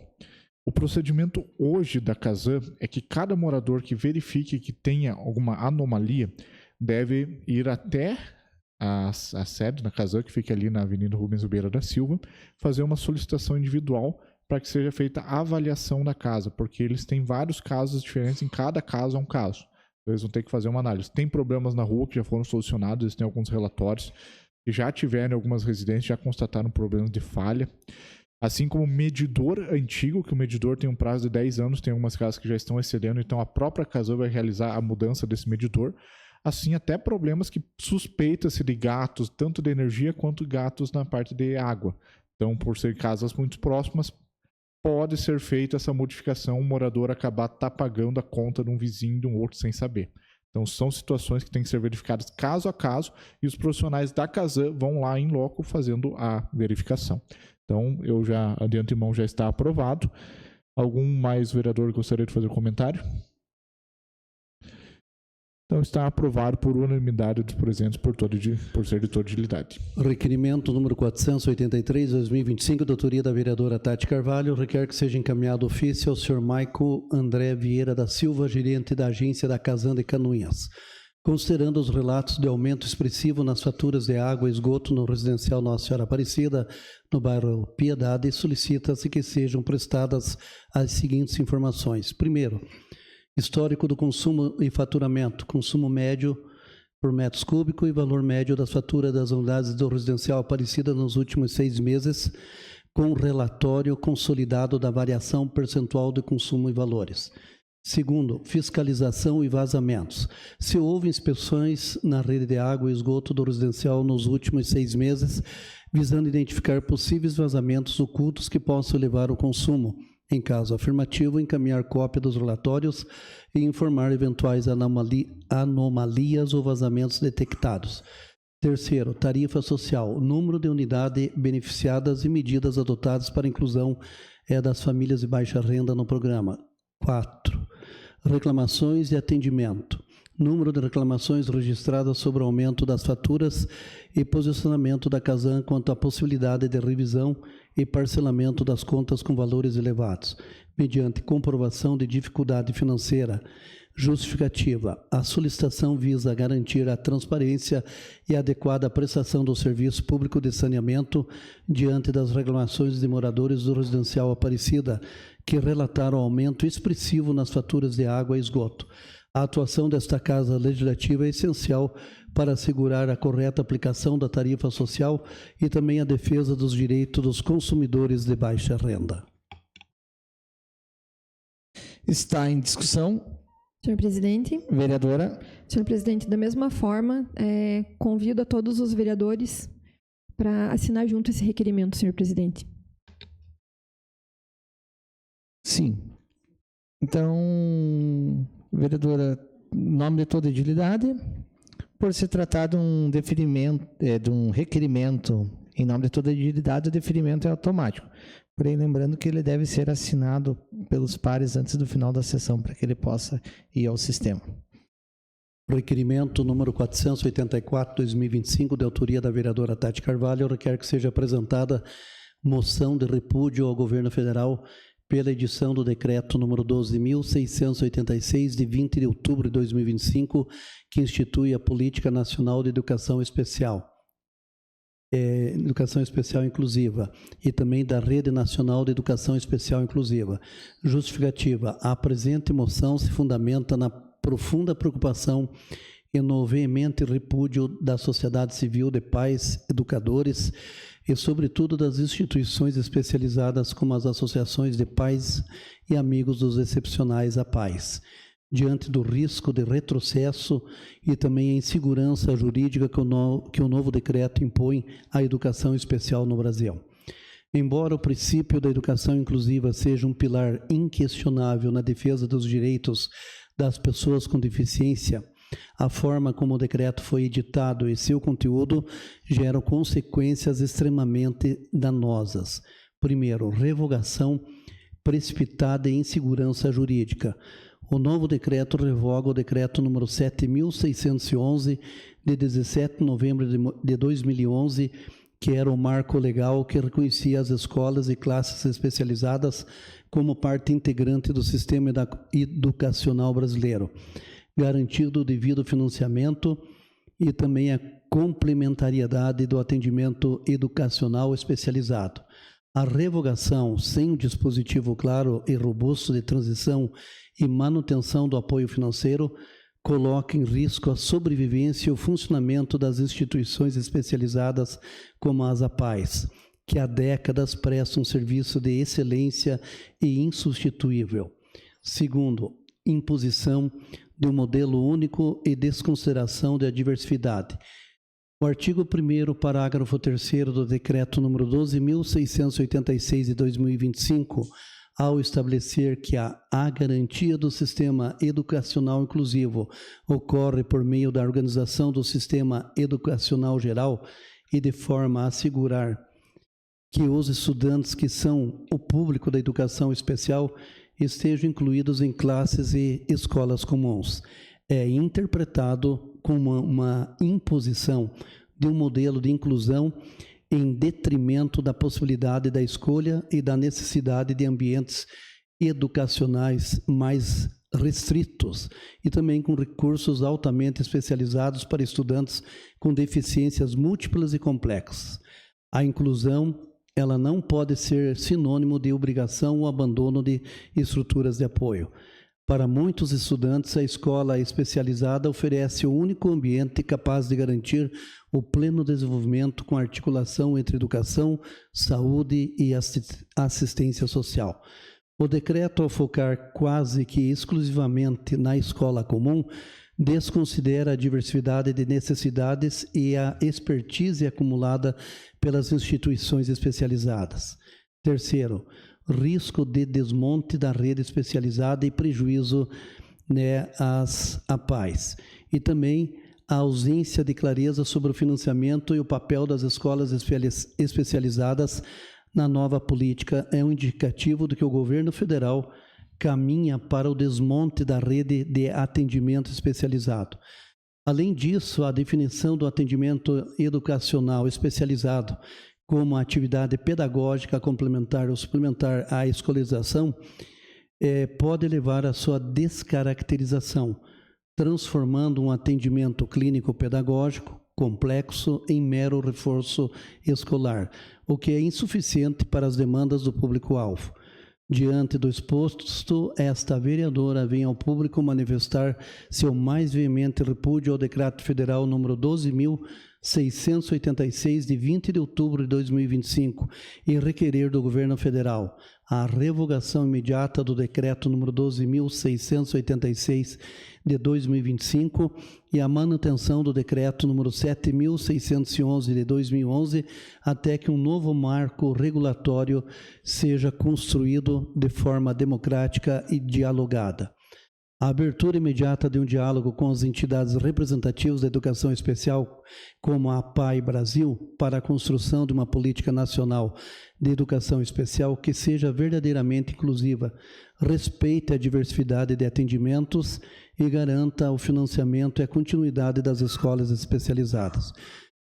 O procedimento hoje da Casan é que cada morador que verifique que tenha alguma anomalia deve ir até a sede da Casan, que fica ali na Avenida Rubens Ribeiro da Silva, fazer uma solicitação individual para que seja feita a avaliação da casa, porque eles têm vários casos diferentes, em cada caso é um caso. Então, eles vão ter que fazer uma análise. Tem problemas na rua que já foram solucionados, eles têm alguns relatórios que já tiveram algumas residências, já constataram problemas de falha. Assim como o medidor antigo, que o medidor tem um prazo de 10 anos, tem algumas casas que já estão excedendo, então a própria casa vai realizar a mudança desse medidor. Assim, até problemas que suspeita-se de gatos, tanto de energia quanto gatos na parte de água. Então, por ser casas muito próximas, pode ser feita essa modificação, o morador acabar pagando a conta de um vizinho de um outro sem saber. Então, são situações que têm que ser verificadas caso a caso e os profissionais da Casan vão lá em loco fazendo a verificação. Então, eu já, de antemão, já está aprovado. Algum mais vereador gostaria de fazer comentário? Então, está aprovado por unanimidade dos presentes por ser de toda utilidade. Requerimento número 483/2025, da autoria da vereadora Tati Carvalho, requer que seja encaminhado ofício ao senhor Maico André Vieira da Silva, gerente da agência da Casan de Canoinhas. Considerando os relatos de aumento expressivo nas faturas de água e esgoto no residencial Nossa Senhora Aparecida, no bairro Piedade, solicita-se que sejam prestadas as seguintes informações. Primeiro, histórico do consumo e faturamento, consumo médio por metros cúbicos e valor médio das faturas das unidades do residencial Aparecida nos últimos 6 meses, com relatório consolidado da variação percentual de consumo e valores. Segundo, fiscalização e vazamentos. Se houve inspeções na rede de água e esgoto do residencial nos últimos 6 meses, visando identificar possíveis vazamentos ocultos que possam levar ao consumo. Em caso afirmativo, encaminhar cópia dos relatórios e informar eventuais anomalias ou vazamentos detectados. Terceiro, tarifa social. Número de unidades beneficiadas e medidas adotadas para a inclusão das famílias de baixa renda no programa. 4. Reclamações e atendimento. Número de reclamações registradas sobre o aumento das faturas e posicionamento da Casan quanto à possibilidade de revisão e parcelamento das contas com valores elevados, mediante comprovação de dificuldade financeira. Justificativa. A solicitação visa garantir a transparência e adequada prestação do serviço público de saneamento diante das reclamações de moradores do residencial Aparecida, que relataram aumento expressivo nas faturas de água e esgoto. A atuação desta Casa Legislativa é essencial para assegurar a correta aplicação da tarifa social e também a defesa dos direitos dos consumidores de baixa renda. Está em discussão. Senhor presidente. Vereadora. Senhor presidente, da mesma forma, convido a todos os vereadores para assinar junto esse requerimento, senhor presidente. Sim. Então, vereadora, em nome de toda a edilidade, por se tratar de um deferimento, de um requerimento em nome de toda a edilidade, o deferimento é automático. Porém, lembrando que ele deve ser assinado pelos pares antes do final da sessão, para que ele possa ir ao sistema. Requerimento número 484/2025, de autoria da vereadora Tati Carvalho, requer que seja apresentada moção de repúdio ao governo federal pela edição do decreto número 12.686, de 20 de outubro de 2025, que institui a Política Nacional de Educação Especial. Educação Especial Inclusiva e também da Rede Nacional de Educação Especial Inclusiva. Justificativa: a presente moção se fundamenta na profunda preocupação e no veemente repúdio da sociedade civil, de pais, educadores e, sobretudo, das instituições especializadas como as associações de pais e amigos dos excepcionais a pais, diante do risco de retrocesso e também a insegurança jurídica que o novo decreto impõe à educação especial no Brasil. Embora o princípio da educação inclusiva seja um pilar inquestionável na defesa dos direitos das pessoas com deficiência, a forma como o decreto foi editado e seu conteúdo geram consequências extremamente danosas. Primeiro, revogação precipitada e insegurança jurídica. O novo decreto revoga o decreto número 7.611, de 17 de novembro de 2011, que era o marco legal que reconhecia as escolas e classes especializadas como parte integrante do sistema educacional brasileiro, garantido o devido financiamento e também a complementariedade do atendimento educacional especializado. A revogação, sem um dispositivo claro e robusto de transição e manutenção do apoio financeiro, coloca em risco a sobrevivência e o funcionamento das instituições especializadas como as APAES, que há décadas prestam um serviço de excelência e insubstituível. Segundo, imposição de um modelo único e desconsideração da diversidade. O artigo 1º, parágrafo 3º do Decreto número 12.686 de 2025, ao estabelecer que a garantia do sistema educacional inclusivo ocorre por meio da organização do sistema educacional geral e de forma a assegurar que os estudantes que são o público da educação especial estejam incluídos em classes e escolas comuns. É interpretado como uma imposição de um modelo de inclusão em detrimento da possibilidade da escolha e da necessidade de ambientes educacionais mais restritos e também com recursos altamente especializados para estudantes com deficiências múltiplas e complexas. A inclusão, ela não pode ser sinônimo de obrigação ou abandono de estruturas de apoio. Para muitos estudantes, a escola especializada oferece o único ambiente capaz de garantir o pleno desenvolvimento com articulação entre educação, saúde e assistência social. O decreto, ao focar quase que exclusivamente na escola comum, desconsidera a diversidade de necessidades e a expertise acumulada pelas instituições especializadas. Terceiro, risco de desmonte da rede especializada e prejuízo às APAES. E também a ausência de clareza sobre o financiamento e o papel das escolas especializadas na nova política é um indicativo de que o governo federal caminha para o desmonte da rede de atendimento especializado. Além disso, a definição do atendimento educacional especializado como atividade pedagógica complementar ou suplementar à escolarização pode levar à sua descaracterização, transformando um atendimento clínico-pedagógico complexo em mero reforço escolar, o que é insuficiente para as demandas do público-alvo. Diante do exposto, esta vereadora vem ao público manifestar seu mais veemente repúdio ao Decreto Federal número 12.686, de 20 de outubro de 2025, e requerer do Governo Federal a revogação imediata do Decreto número 12.686, de 2025, e a manutenção do Decreto número 7.611, de 2011, até que um novo marco regulatório seja construído de forma democrática e dialogada. A abertura imediata de um diálogo com as entidades representativas da educação especial, como a APAE Brasil, para a construção de uma política nacional de educação especial que seja verdadeiramente inclusiva, respeite a diversidade de atendimentos e garanta o financiamento e a continuidade das escolas especializadas.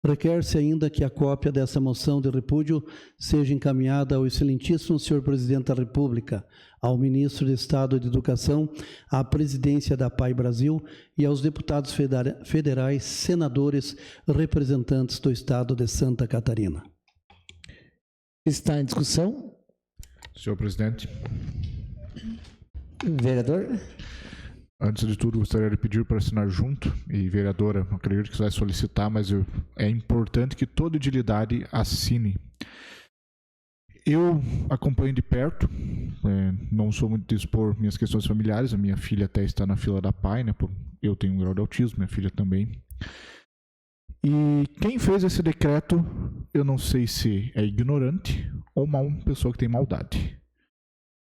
Requer-se ainda que a cópia dessa moção de repúdio seja encaminhada ao excelentíssimo senhor presidente da República, ao ministro de Estado de Educação, à presidência da PAI Brasil e aos deputados federais, senadores, representantes do Estado de Santa Catarina. Está em discussão? Senhor presidente. Vereador? Antes de tudo, gostaria de pedir para assinar junto, e vereadora, acredito que você vai solicitar, mas é importante que toda edilidade assine. Eu acompanho de perto, não sou muito de expor minhas questões familiares, a minha filha até está na fila da PAI, né, eu tenho um grau de autismo, minha filha também. E quem fez esse decreto, eu não sei se é ignorante ou uma pessoa que tem maldade.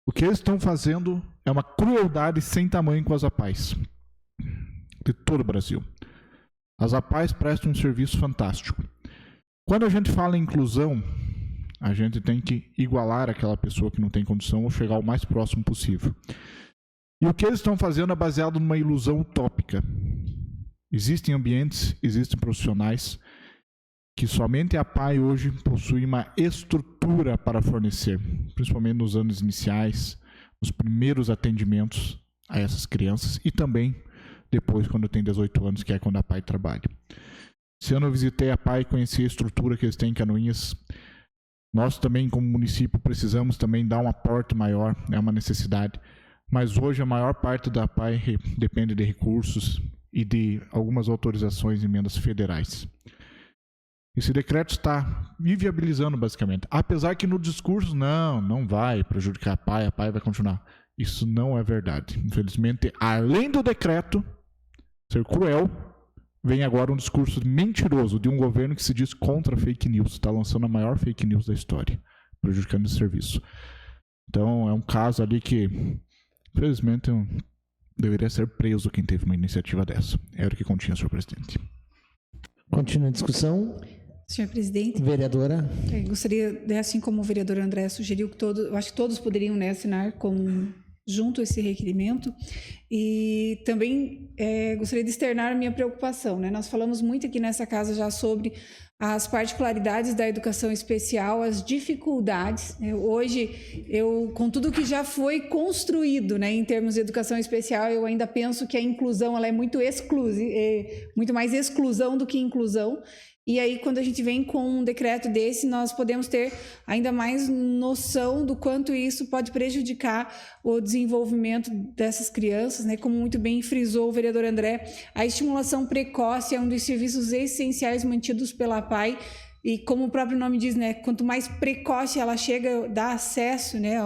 O que eles estão fazendo é uma crueldade sem tamanho com as APAES de todo o Brasil. As APAES prestam um serviço fantástico. Quando a gente fala em inclusão, a gente tem que igualar aquela pessoa que não tem condição ou chegar o mais próximo possível. E o que eles estão fazendo é baseado numa ilusão utópica. Existem ambientes, existem profissionais que somente a PAI hoje possui uma estrutura para fornecer, principalmente nos anos iniciais, nos primeiros atendimentos a essas crianças e também depois, quando tem 18 anos, que é quando a PAI trabalha. Esse ano eu visitei a PAI e conheci a estrutura que eles têm em Canoinhas. Nós também, como município, precisamos também dar um aporte maior, é uma necessidade, mas hoje a maior parte da PAI depende de recursos e de algumas autorizações e emendas federais. Esse decreto está inviabilizando, basicamente. Apesar que no discurso, não vai prejudicar a PAI vai continuar. Isso não é verdade. Infelizmente, além do decreto ser cruel, vem agora um discurso mentiroso de um governo que se diz contra fake news. Está lançando a maior fake news da história, prejudicando esse serviço. Então, é um caso ali que, infelizmente, deveria ser preso quem teve uma iniciativa dessa. Era o que continha, senhor presidente. Continua a discussão. Senhor presidente. Vereadora. Gostaria, assim como o vereador André sugeriu, eu acho que todos poderiam, né, assinar junto esse requerimento. E também gostaria de externar a minha preocupação, né? Nós falamos muito aqui nessa casa já sobre as particularidades da educação especial, as dificuldades. Hoje, com tudo que já foi construído, né, em termos de educação especial, eu ainda penso que a inclusão ela é muito mais exclusão do que inclusão. E aí, quando a gente vem com um decreto desse, nós podemos ter ainda mais noção do quanto isso pode prejudicar o desenvolvimento dessas crianças, né? Como muito bem frisou o vereador André, a estimulação precoce é um dos serviços essenciais mantidos pela PAI, e como o próprio nome diz, né? Quanto mais precoce ela chega, dá acesso, né,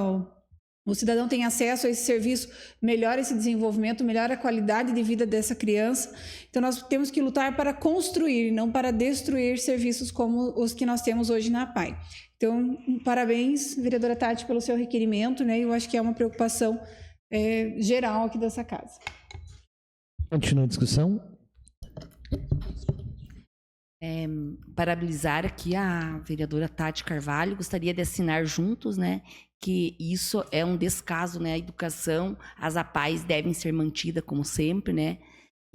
o cidadão tem acesso a esse serviço, melhora esse desenvolvimento, melhora a qualidade de vida dessa criança. Então, nós temos que lutar para construir, não para destruir serviços como os que nós temos hoje na PAI. Então, parabéns, vereadora Tati, pelo seu requerimento, né? Eu acho que é uma preocupação geral aqui dessa casa. Continua a discussão. Parabenizar aqui a vereadora Tati Carvalho, gostaria de assinar juntos, né, que isso é um descaso, né, a educação, as APAES devem ser mantidas como sempre, né,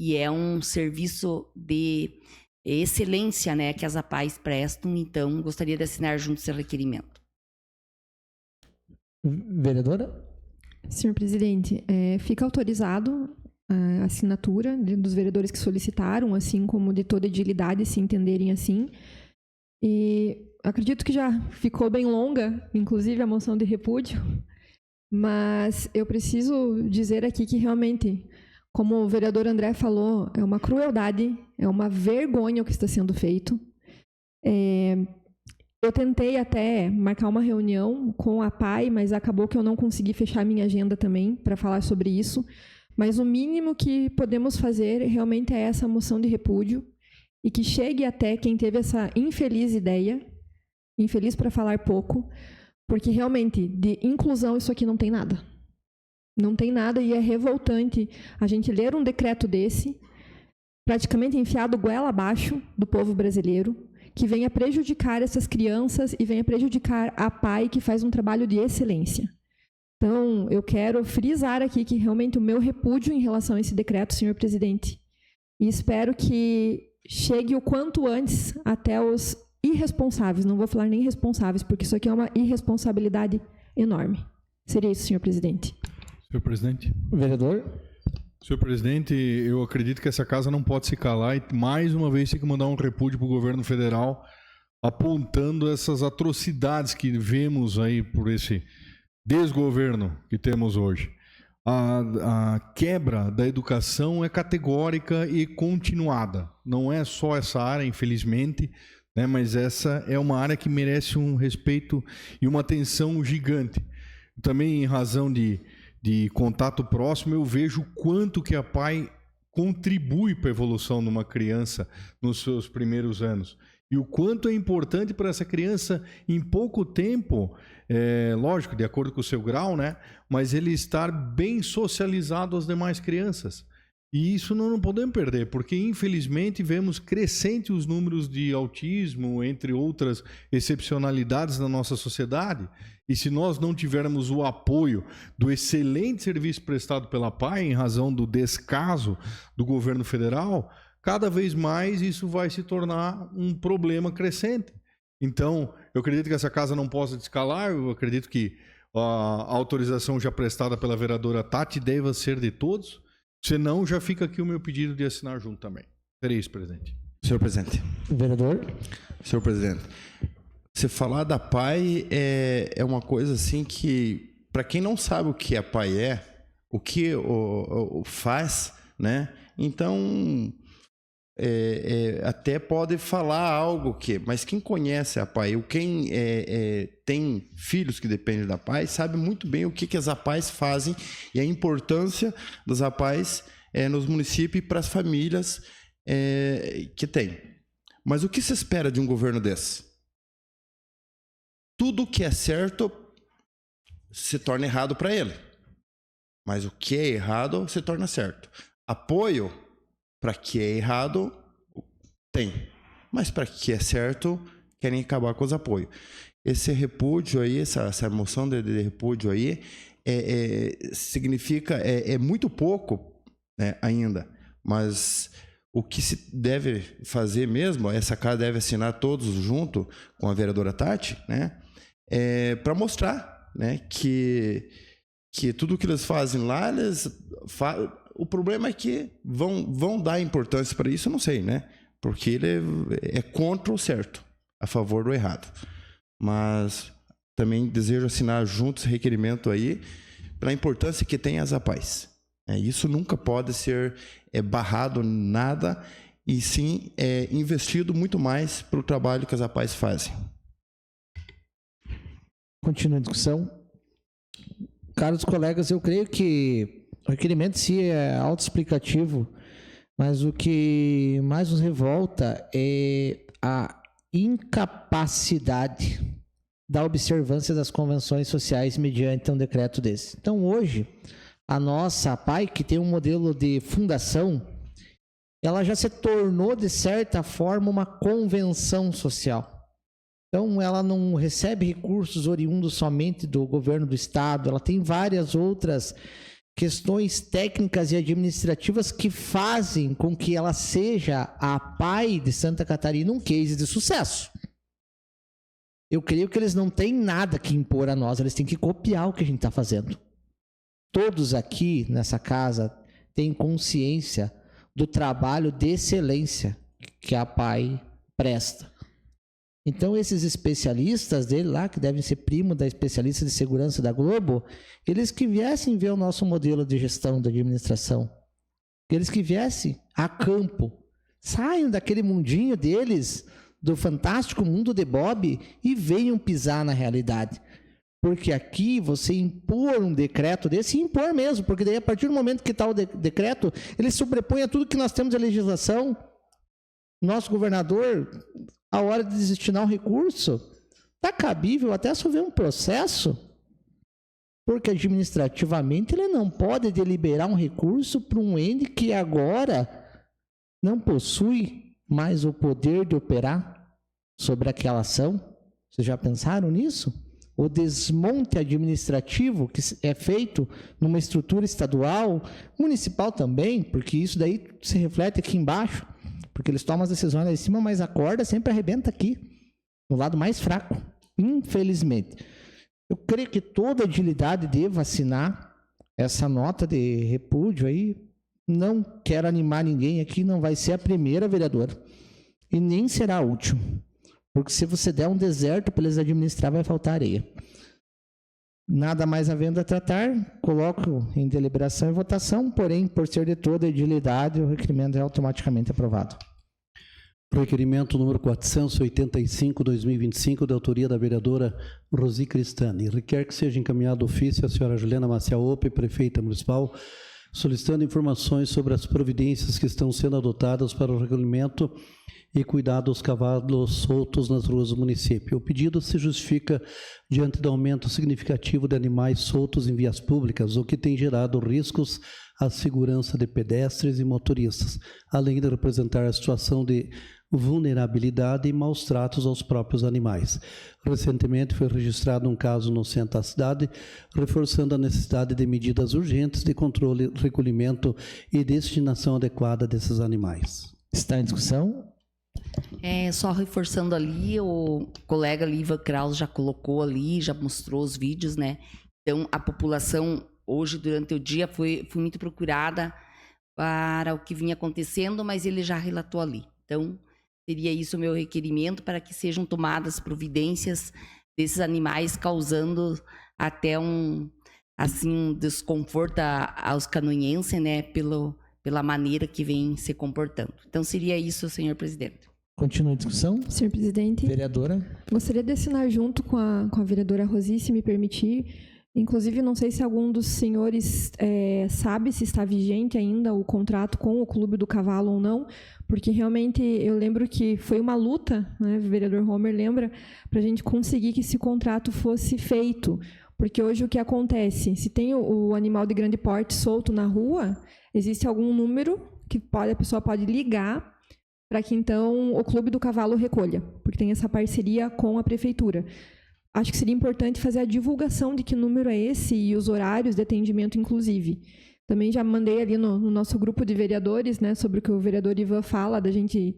e é um serviço de excelência, né, que as APAES prestam, então gostaria de assinar junto esse requerimento. Vereadora? Senhor presidente, fica autorizado a assinatura dos vereadores que solicitaram, assim como de toda a edilidade, se entenderem assim. E acredito que já ficou bem longa, inclusive a moção de repúdio, mas eu preciso dizer aqui que realmente, como o vereador André falou, é uma crueldade, é uma vergonha o que está sendo feito. Eu tentei até marcar uma reunião com a PAI, mas acabou que eu não consegui fechar minha agenda também para falar sobre isso. Mas o mínimo que podemos fazer realmente é essa moção de repúdio e que chegue até quem teve essa infeliz ideia, infeliz para falar pouco, porque realmente de inclusão isso aqui não tem nada. Não tem nada e é revoltante a gente ler um decreto desse, praticamente enfiado goela abaixo do povo brasileiro, que venha prejudicar essas crianças e venha prejudicar a PAI, que faz um trabalho de excelência. Então, eu quero frisar aqui que realmente o meu repúdio em relação a esse decreto, senhor presidente, e espero que chegue o quanto antes até os irresponsáveis, não vou falar nem responsáveis, porque isso aqui é uma irresponsabilidade enorme. Seria isso, senhor presidente. Senhor presidente. Vereador? Senhor presidente, eu acredito que essa casa não pode se calar e mais uma vez tem que mandar um repúdio para o governo federal apontando essas atrocidades que vemos aí por esse desgoverno que temos hoje. A quebra da educação é categórica e continuada. Não é só essa área, infelizmente, né, mas essa é uma área que merece um respeito e uma atenção gigante. Também em razão de contato próximo, eu vejo o quanto que a PAI contribui para a evolução de uma criança nos seus primeiros anos. E o quanto é importante para essa criança, em pouco tempo, lógico, de acordo com o seu grau, né? Mas ele estar bem socializado às demais crianças. E isso não podemos perder, porque infelizmente vemos crescente os números de autismo, entre outras excepcionalidades na nossa sociedade. E se nós não tivermos o apoio do excelente serviço prestado pela PAI, em razão do descaso do governo federal, cada vez mais isso vai se tornar um problema crescente. Então, eu acredito que essa casa não possa descalar, eu acredito que a autorização já prestada pela vereadora Tati deva ser de todos, senão já fica aqui o meu pedido de assinar junto também. Seria isso, presidente. Senhor presidente. Vereador? Senhor presidente, você falar da PAI é uma coisa assim que, para quem não sabe o que a PAI é, o que faz, né? Então, até pode falar algo mas quem conhece a PAI, quem tem filhos que dependem da PAI, sabe muito bem o que as APAIs fazem e a importância das APAIs nos municípios e para as famílias que tem. Mas o que se espera de um governo desse? Tudo que é certo se torna errado para ele. Mas o que é errado se torna certo. Apoio para que é errado tem. Mas para que é certo, querem acabar com os apoios. Esse repúdio aí, essa moção de repúdio aí, significa, muito pouco, né, ainda. Mas o que se deve fazer mesmo, essa casa deve assinar todos junto com a vereadora Tati, né? Para mostrar, né, que tudo que eles fazem lá, o problema é que vão dar importância para isso, eu não sei, né? Porque ele é contra o certo, a favor do errado. Mas também desejo assinar junto esse requerimento aí, pela importância que tem as APAIs. Isso nunca pode ser barrado nada, e sim investido muito mais pelo trabalho que as APAIs fazem. Continua a discussão. Caros colegas, eu creio que o requerimento sim é autoexplicativo, mas o que mais nos revolta é a incapacidade da observância das convenções sociais mediante um decreto desse. Então, hoje, a nossa PAI, que tem um modelo de fundação, ela já se tornou, de certa forma, uma convenção social. Então, ela não recebe recursos oriundos somente do governo do estado, ela tem várias outras questões técnicas e administrativas que fazem com que ela seja a PAI de Santa Catarina um case de sucesso. Eu creio que eles não têm nada que impor a nós, eles têm que copiar o que a gente está fazendo. Todos aqui nessa casa têm consciência do trabalho de excelência que a PAI presta. Então, esses especialistas dele lá, que devem ser primo da especialista de segurança da Globo, eles que viessem ver o nosso modelo de gestão da administração, eles que viessem a campo, saiam daquele mundinho deles, do fantástico mundo de Bob, e venham pisar na realidade. Porque aqui você impor um decreto desse, impor mesmo, porque daí a partir do momento que está o decreto, ele sobrepõe a tudo que nós temos de legislação. Nosso governador, a hora de destinar um recurso, está cabível até se houver um processo, porque administrativamente ele não pode deliberar um recurso para um ente que agora não possui mais o poder de operar sobre aquela ação. Vocês já pensaram nisso? O desmonte administrativo que é feito numa estrutura estadual, municipal também, porque isso daí se reflete aqui embaixo. porque eles tomam as decisões lá em cima, mas a corda sempre arrebenta aqui, no lado mais fraco, infelizmente. Eu creio que toda a agilidade deva assinar essa nota de repúdio aí. Não quero animar ninguém aqui, não vai ser a primeira vereadora e nem será a última, porque se você der um deserto para eles administrar, vai faltar areia. Nada mais havendo a tratar, coloco em deliberação e votação, porém, por ser de toda a agilidade, o requerimento é automaticamente aprovado. Requerimento número 485/2025, de autoria da vereadora Rosi Cristani. Requer que seja encaminhado ofício à senhora Juliana Maciel Ope, prefeita municipal, solicitando informações sobre as providências que estão sendo adotadas para o recolhimento e cuidado dos cavalos soltos nas ruas do município. O pedido se justifica diante do aumento significativo de animais soltos em vias públicas, o que tem gerado riscos à segurança de pedestres e motoristas, além de representar a situação de vulnerabilidade e maus tratos aos próprios animais. Recentemente foi registrado um caso no centro da cidade, reforçando a necessidade de medidas urgentes de controle, recolhimento e destinação adequada desses animais. Está em discussão? Só reforçando ali, o colega Liva Kraus já colocou ali, já mostrou os vídeos, né? Então, a população, hoje, durante o dia, foi muito procurada para o que vinha acontecendo, mas ele já relatou ali. Então, seria isso o meu requerimento para que sejam tomadas providências desses animais, causando até um desconforto aos canoinhenses, né? Pela maneira que vem se comportando. Então, seria isso, senhor presidente. Continua a discussão. Senhor presidente. Vereadora. Gostaria de assinar junto com a vereadora Rosi, se me permitir. Inclusive, não sei se algum dos senhores sabe se está vigente ainda o contrato com o Clube do Cavalo ou não, porque realmente eu lembro que foi uma luta, né, o vereador Homer lembra, para a gente conseguir que esse contrato fosse feito. Porque hoje o que acontece? Se tem o animal de grande porte solto na rua, existe algum número que a pessoa pode ligar para que então o Clube do Cavalo recolha, porque tem essa parceria com a prefeitura. Acho que seria importante fazer a divulgação de que número é esse e os horários de atendimento, inclusive. Também já mandei ali no nosso grupo de vereadores, né, sobre o que o vereador Ivan fala, da gente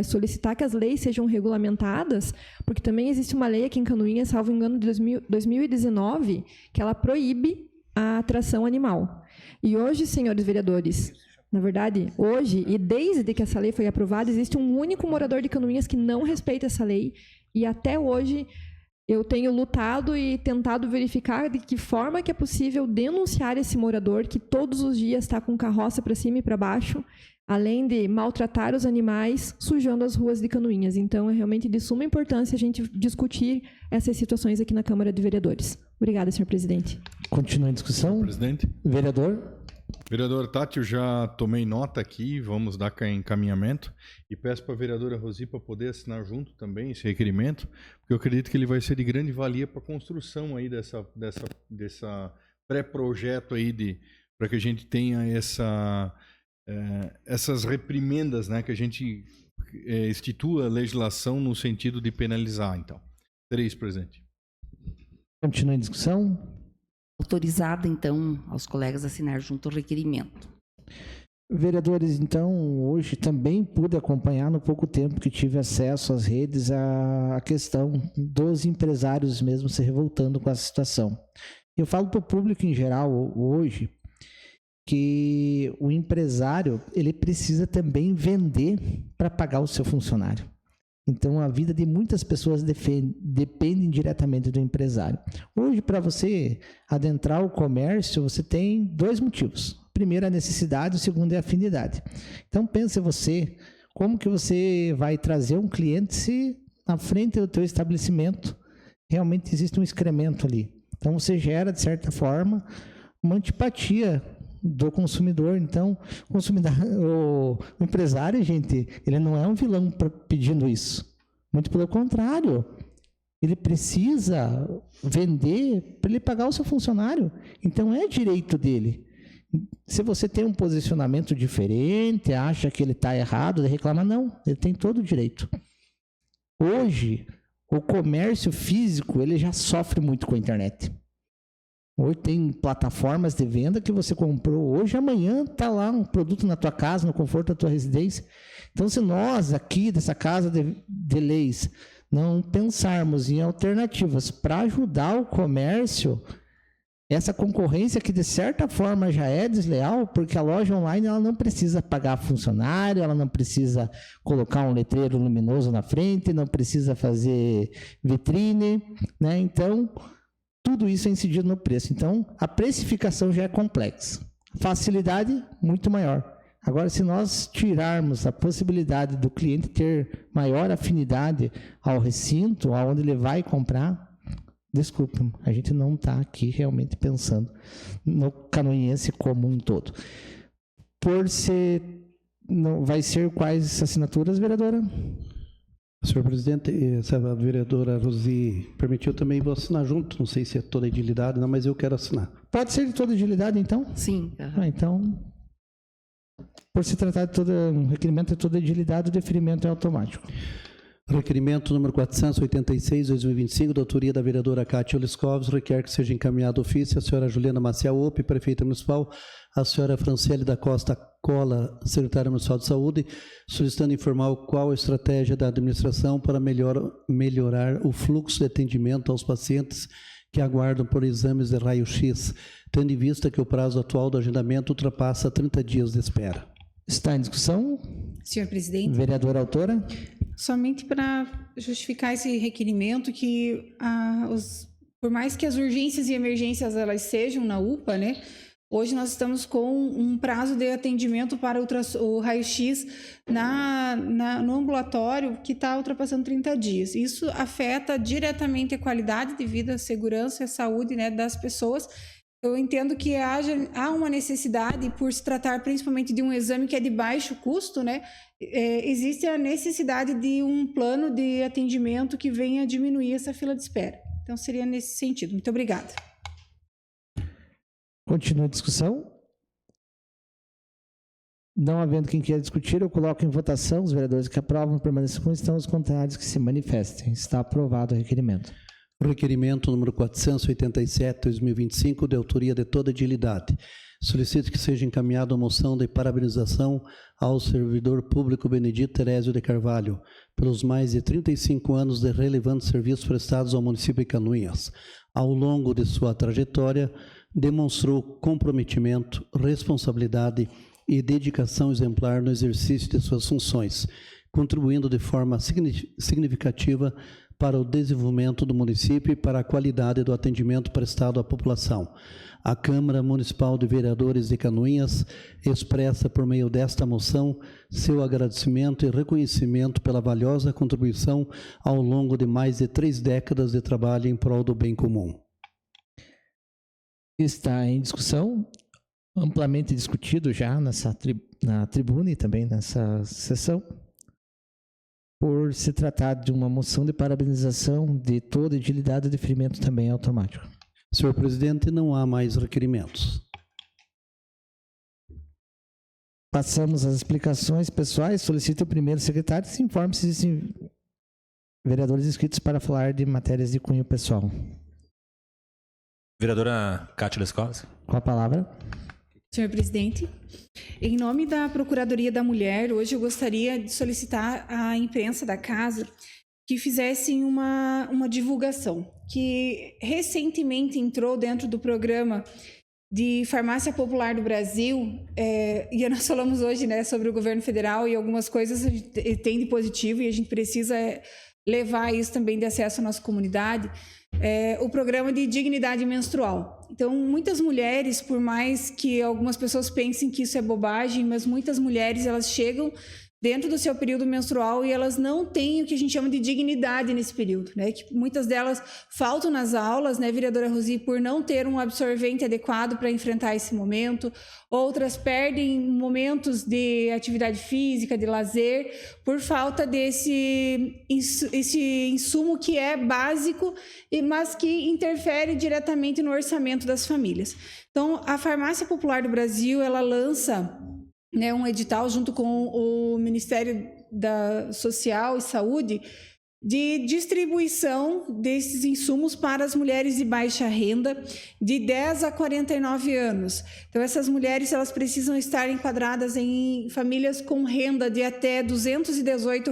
solicitar que as leis sejam regulamentadas, porque também existe uma lei aqui em Canoinhas, salvo engano, de 2019, que ela proíbe a atração animal. E hoje, senhores vereadores, na verdade, hoje, e desde que essa lei foi aprovada, existe um único morador de Canoinhas que não respeita essa lei, e até hoje eu tenho lutado e tentado verificar de que forma que é possível denunciar esse morador que todos os dias está com carroça para cima e para baixo, além de maltratar os animais, sujando as ruas de Canoinhas. Então, é realmente de suma importância a gente discutir essas situações aqui na Câmara de Vereadores. Obrigada, senhor presidente. Continua a discussão. Presidente. Vereador. Vereador Tati, eu já tomei nota aqui, vamos dar encaminhamento e peço para a vereadora Rosi para poder assinar junto também esse requerimento, porque eu acredito que ele vai ser de grande valia para a construção aí dessa pré-projeto aí para que a gente tenha essas reprimendas, né, que a gente institua a legislação no sentido de penalizar, então. Seria isso, presidente. Continua em discussão. Autorizada, então, aos colegas assinar junto o requerimento. Vereadores, então, hoje também pude acompanhar no pouco tempo que tive acesso às redes a questão dos empresários mesmo se revoltando com essa situação. Eu falo para o público em geral hoje que o empresário ele precisa também vender para pagar o seu funcionário. Então, a vida de muitas pessoas depende diretamente do empresário. Hoje, para você adentrar o comércio, você tem dois motivos. O primeiro é a necessidade, o segundo é a afinidade. Então, pense você, como que você vai trazer um cliente se na frente do teu estabelecimento realmente existe um excremento ali. Então, você gera, de certa forma, uma antipatia do consumidor. Então, o empresário, gente, ele não é um vilão pedindo isso. Muito pelo contrário. Ele precisa vender para ele pagar o seu funcionário. Então, é direito dele. Se você tem um posicionamento diferente, acha que ele está errado, ele reclama, não. Ele tem todo o direito. Hoje, o comércio físico ele já sofre muito com a internet. Hoje tem plataformas de venda que você comprou hoje, amanhã está lá um produto na tua casa, no conforto da tua residência. Então, se nós aqui dessa Casa de Leis não pensarmos em alternativas para ajudar o comércio, essa concorrência que de certa forma já é desleal, porque a loja online ela não precisa pagar funcionário, ela não precisa colocar um letreiro luminoso na frente, não precisa fazer vitrine, né? Então, tudo isso é incidido no preço. Então, a precificação já é complexa. Facilidade, muito maior. Agora, se nós tirarmos a possibilidade do cliente ter maior afinidade ao recinto, aonde ele vai comprar, desculpa, a gente não está aqui realmente pensando no canoinense como um todo. Por ser, não, vai ser quais assinaturas, vereadora? Senhor presidente, a vereadora Rosi permitiu também, vou assinar junto, não sei se é toda a edilidade, não, mas eu quero assinar. Pode ser de toda a edilidade, então? Sim. Então, por se tratar de um requerimento de toda a edilidade, o deferimento é automático. Requerimento número 486/2025, da autoria da vereadora Cátia Oliscoves, requer que seja encaminhado ofício à senhora Juliana Maciel Ope, prefeita municipal, à senhora Franciele da Costa Cola, secretária municipal de saúde, solicitando informar qual a estratégia da administração para melhorar o fluxo de atendimento aos pacientes que aguardam por exames de raio-x, tendo em vista que o prazo atual do agendamento ultrapassa 30 dias de espera. Está em discussão? Senhor presidente. Vereadora autora? Somente para justificar esse requerimento que por mais que as urgências e emergências elas sejam na UPA, né? Hoje nós estamos com um prazo de atendimento para o raio-x no ambulatório que está ultrapassando 30 dias. Isso afeta diretamente a qualidade de vida, a segurança e a saúde, né, das pessoas. Eu entendo que há uma necessidade, por se tratar principalmente de um exame que é de baixo custo, né? Existe a necessidade de um plano de atendimento que venha diminuir essa fila de espera. Então, seria nesse sentido. Muito obrigada. Continua a discussão. Não havendo quem queira discutir, eu coloco em votação os vereadores que aprovam, permaneçam como estão, os contrários que se manifestem. Está aprovado o requerimento. Requerimento número 487/2025, de autoria de toda a edilidade. Solicito que seja encaminhada a moção de parabenização ao servidor público Benedito Terésio de Carvalho pelos mais de 35 anos de relevantes serviços prestados ao município de Canoinhas. Ao longo de sua trajetória, demonstrou comprometimento, responsabilidade e dedicação exemplar no exercício de suas funções, contribuindo de forma significativa para o desenvolvimento do município e para a qualidade do atendimento prestado à população. A Câmara Municipal de Vereadores de Canoinhas expressa por meio desta moção seu agradecimento e reconhecimento pela valiosa contribuição ao longo de mais de 3 décadas de trabalho em prol do bem comum. Está em discussão, amplamente discutido já na tribuna e também nessa sessão. Por se tratar de uma moção de parabenização de toda a edilidade, o deferimento também é automático. Senhor presidente, não há mais requerimentos. Passamos às explicações pessoais. Solicito ao primeiro secretário que se informe se existem vereadores inscritos para falar de matérias de cunho pessoal. Vereadora Cátia Oliscoves. Com a palavra. Senhor presidente, em nome da Procuradoria da Mulher, hoje eu gostaria de solicitar à imprensa da casa que fizessem uma divulgação, que recentemente entrou dentro do programa de Farmácia Popular do Brasil, e nós falamos hoje, né, sobre o governo federal e algumas coisas a gente tem de positivo e a gente precisa levar isso também de acesso à nossa comunidade, o programa de dignidade menstrual. Então, muitas mulheres, por mais que algumas pessoas pensem que isso é bobagem, mas muitas mulheres, elas chegam dentro do seu período menstrual e elas não têm o que a gente chama de dignidade nesse período, né? Que muitas delas faltam nas aulas, né, vereadora Rosi, por não ter um absorvente adequado para enfrentar esse momento. Outras perdem momentos de atividade física, de lazer, por falta desse insumo que é básico, mas que interfere diretamente no orçamento das famílias. Então, a Farmácia Popular do Brasil, ela lança, né, um edital junto com o Ministério da Social e Saúde, de distribuição desses insumos para as mulheres de baixa renda de 10 a 49 anos. Então, essas mulheres elas precisam estar enquadradas em famílias com renda de até R$ 218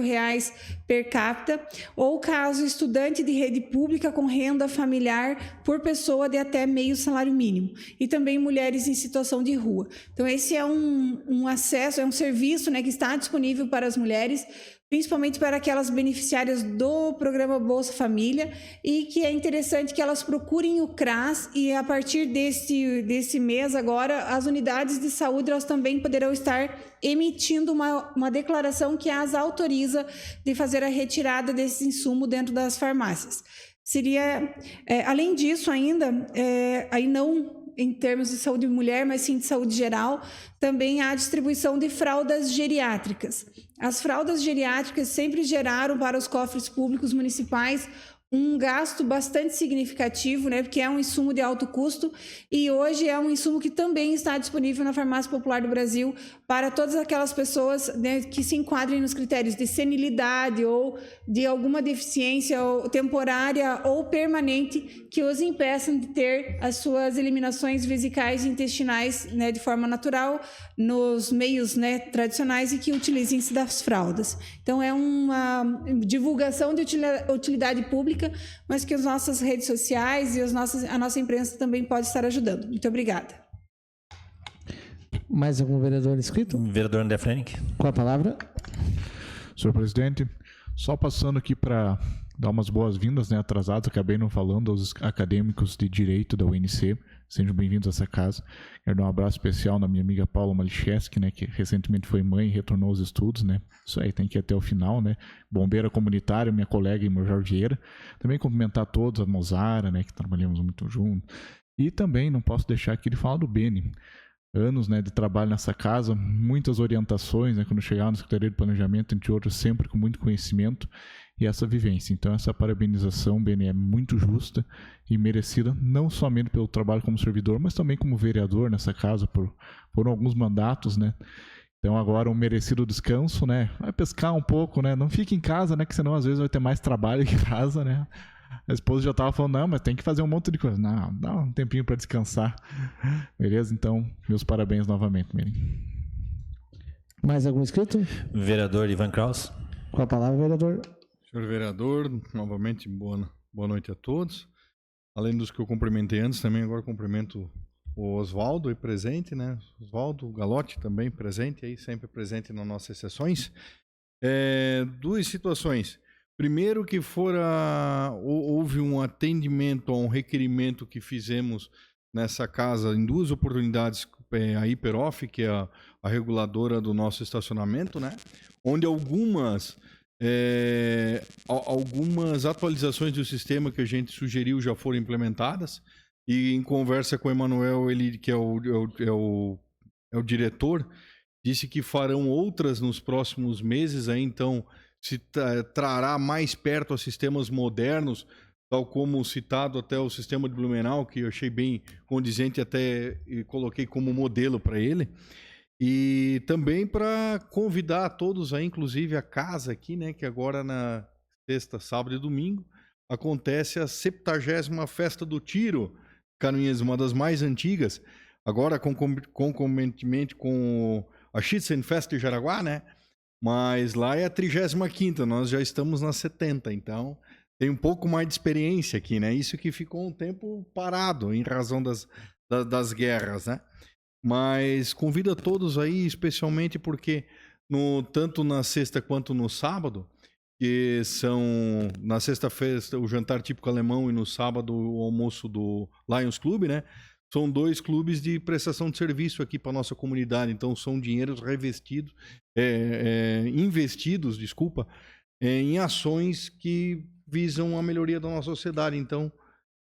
per capita, ou caso estudante de rede pública com renda familiar por pessoa de até meio salário mínimo, e também mulheres em situação de rua. Então, esse é um acesso, é um serviço, né, que está disponível para as mulheres, principalmente para aquelas beneficiárias do programa Bolsa Família, e que é interessante que elas procurem o CRAS, e a partir desse mês agora, as unidades de saúde elas também poderão estar emitindo uma declaração que as autoriza de fazer a retirada desse insumo dentro das farmácias. Seria, além disso ainda, aí não em termos de saúde mulher, mas sim de saúde geral, também há a distribuição de fraldas geriátricas. As fraldas geriátricas sempre geraram para os cofres públicos municipais um gasto bastante significativo, né, porque é um insumo de alto custo, e hoje é um insumo que também está disponível na Farmácia Popular do Brasil para todas aquelas pessoas, né, que se enquadrem nos critérios de senilidade ou de alguma deficiência ou temporária ou permanente que os impeçam de ter as suas eliminações vesicais e intestinais, né, de forma natural nos meios, né, tradicionais, e que utilizem-se das fraldas. Então, é uma divulgação de utilidade pública, mas que as nossas redes sociais e a nossa imprensa também pode estar ajudando. Muito obrigada. Mais algum vereador inscrito? Vereador André Frenink. Com a palavra. Senhor presidente, só passando aqui para dar umas boas-vindas, né, atrasados, acabei não falando aos acadêmicos de Direito da UNC, sejam bem-vindos a essa casa. Quero dar um abraço especial na minha amiga Paula Malicheski, né, que recentemente foi mãe e retornou aos estudos, né, isso aí tem que ir até o final, né, bombeira comunitária, minha colega Imorjal Vieira, também cumprimentar todos, a Mozara, né, que trabalhamos muito junto, e também não posso deixar aqui de falar do Beni. Anos, né, de trabalho nessa casa, muitas orientações, né, quando chegava na Secretaria de Planejamento, entre outros, sempre com muito conhecimento e essa vivência. Então, essa parabenização, Beni, é muito justa e merecida, não somente pelo trabalho como servidor, mas também como vereador nessa casa, por alguns mandatos, né. Então, agora um merecido descanso, né, vai pescar um pouco, né, não fique em casa, né, que senão às vezes vai ter mais trabalho em casa, né. A esposa já estava falando, não, mas tem que fazer um monte de coisa. Não, dá um tempinho para descansar. Beleza? Então, meus parabéns novamente, Mirim. Mais algum inscrito? Vereador Ivan Kraus. Com a palavra, vereador. Senhor vereador, novamente boa noite a todos. Além dos que eu cumprimentei antes, também agora cumprimento o Oswaldo, aí presente, né? Oswaldo Galotti também presente, aí sempre presente nas nossas sessões. Duas situações. Primeiro que houve um atendimento a um requerimento que fizemos nessa casa em duas oportunidades, a Hiperoff, que é a reguladora do nosso estacionamento, né? Onde algumas atualizações do sistema que a gente sugeriu já foram implementadas, e em conversa com o Emanuel, ele que é o diretor, disse que farão outras nos próximos meses, aí então se trará mais perto a sistemas modernos, tal como citado até o sistema de Blumenau, que eu achei bem condizente, até e coloquei como modelo para ele. E também para convidar a todos, aí, inclusive a casa aqui, né, que agora na sexta, sábado e domingo acontece a 70ª Festa do Tiro, Canoinhas, uma das mais antigas, agora concomitantemente com a Schützenfest de Jaraguá, né? Mas lá é a 35ª, nós já estamos na 70, então tem um pouco mais de experiência aqui, né? Isso que ficou um tempo parado em razão das guerras, né? Mas convido a todos aí, especialmente porque tanto na sexta quanto no sábado, que são na sexta-feira o jantar típico alemão e no sábado o almoço do Lions Club, né? São dois clubes de prestação de serviço aqui para a nossa comunidade, então são dinheiros investidos, em ações que visam a melhoria da nossa sociedade. Então,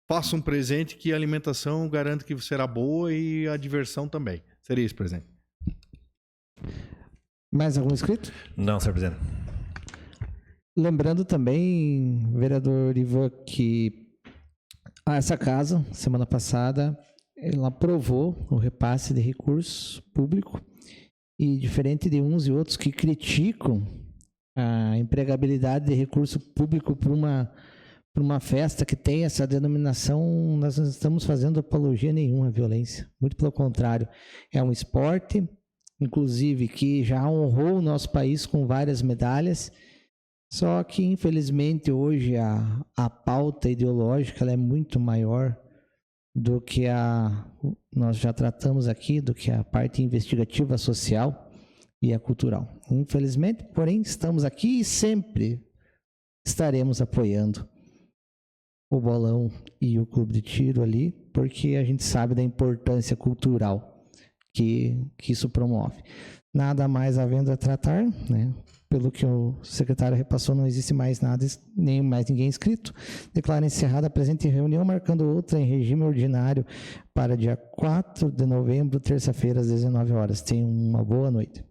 faça um presente que a alimentação garante que será boa e a diversão também. Seria esse presente. Mais algum inscrito? Não, senhor presidente. Lembrando também, vereador Ivan, que essa casa, semana passada, ela aprovou o repasse de recurso público, e diferente de uns e outros que criticam a empregabilidade de recurso público para uma festa que tem essa denominação, nós não estamos fazendo apologia nenhuma à violência. Muito pelo contrário, é um esporte, inclusive, que já honrou o nosso país com várias medalhas, só que, infelizmente, hoje a pauta ideológica ela é muito maior do que nós já tratamos aqui, do que a parte investigativa social e a cultural. Infelizmente, porém, estamos aqui e sempre estaremos apoiando o Bolão e o Clube de Tiro ali, porque a gente sabe da importância cultural que isso promove. Nada mais havendo a tratar, né? Pelo que o secretário repassou, não existe mais nada, nem mais ninguém inscrito. Declaro encerrada a presente reunião, marcando outra em regime ordinário para dia 4 de novembro, terça-feira, às 19 horas. Tenham uma boa noite.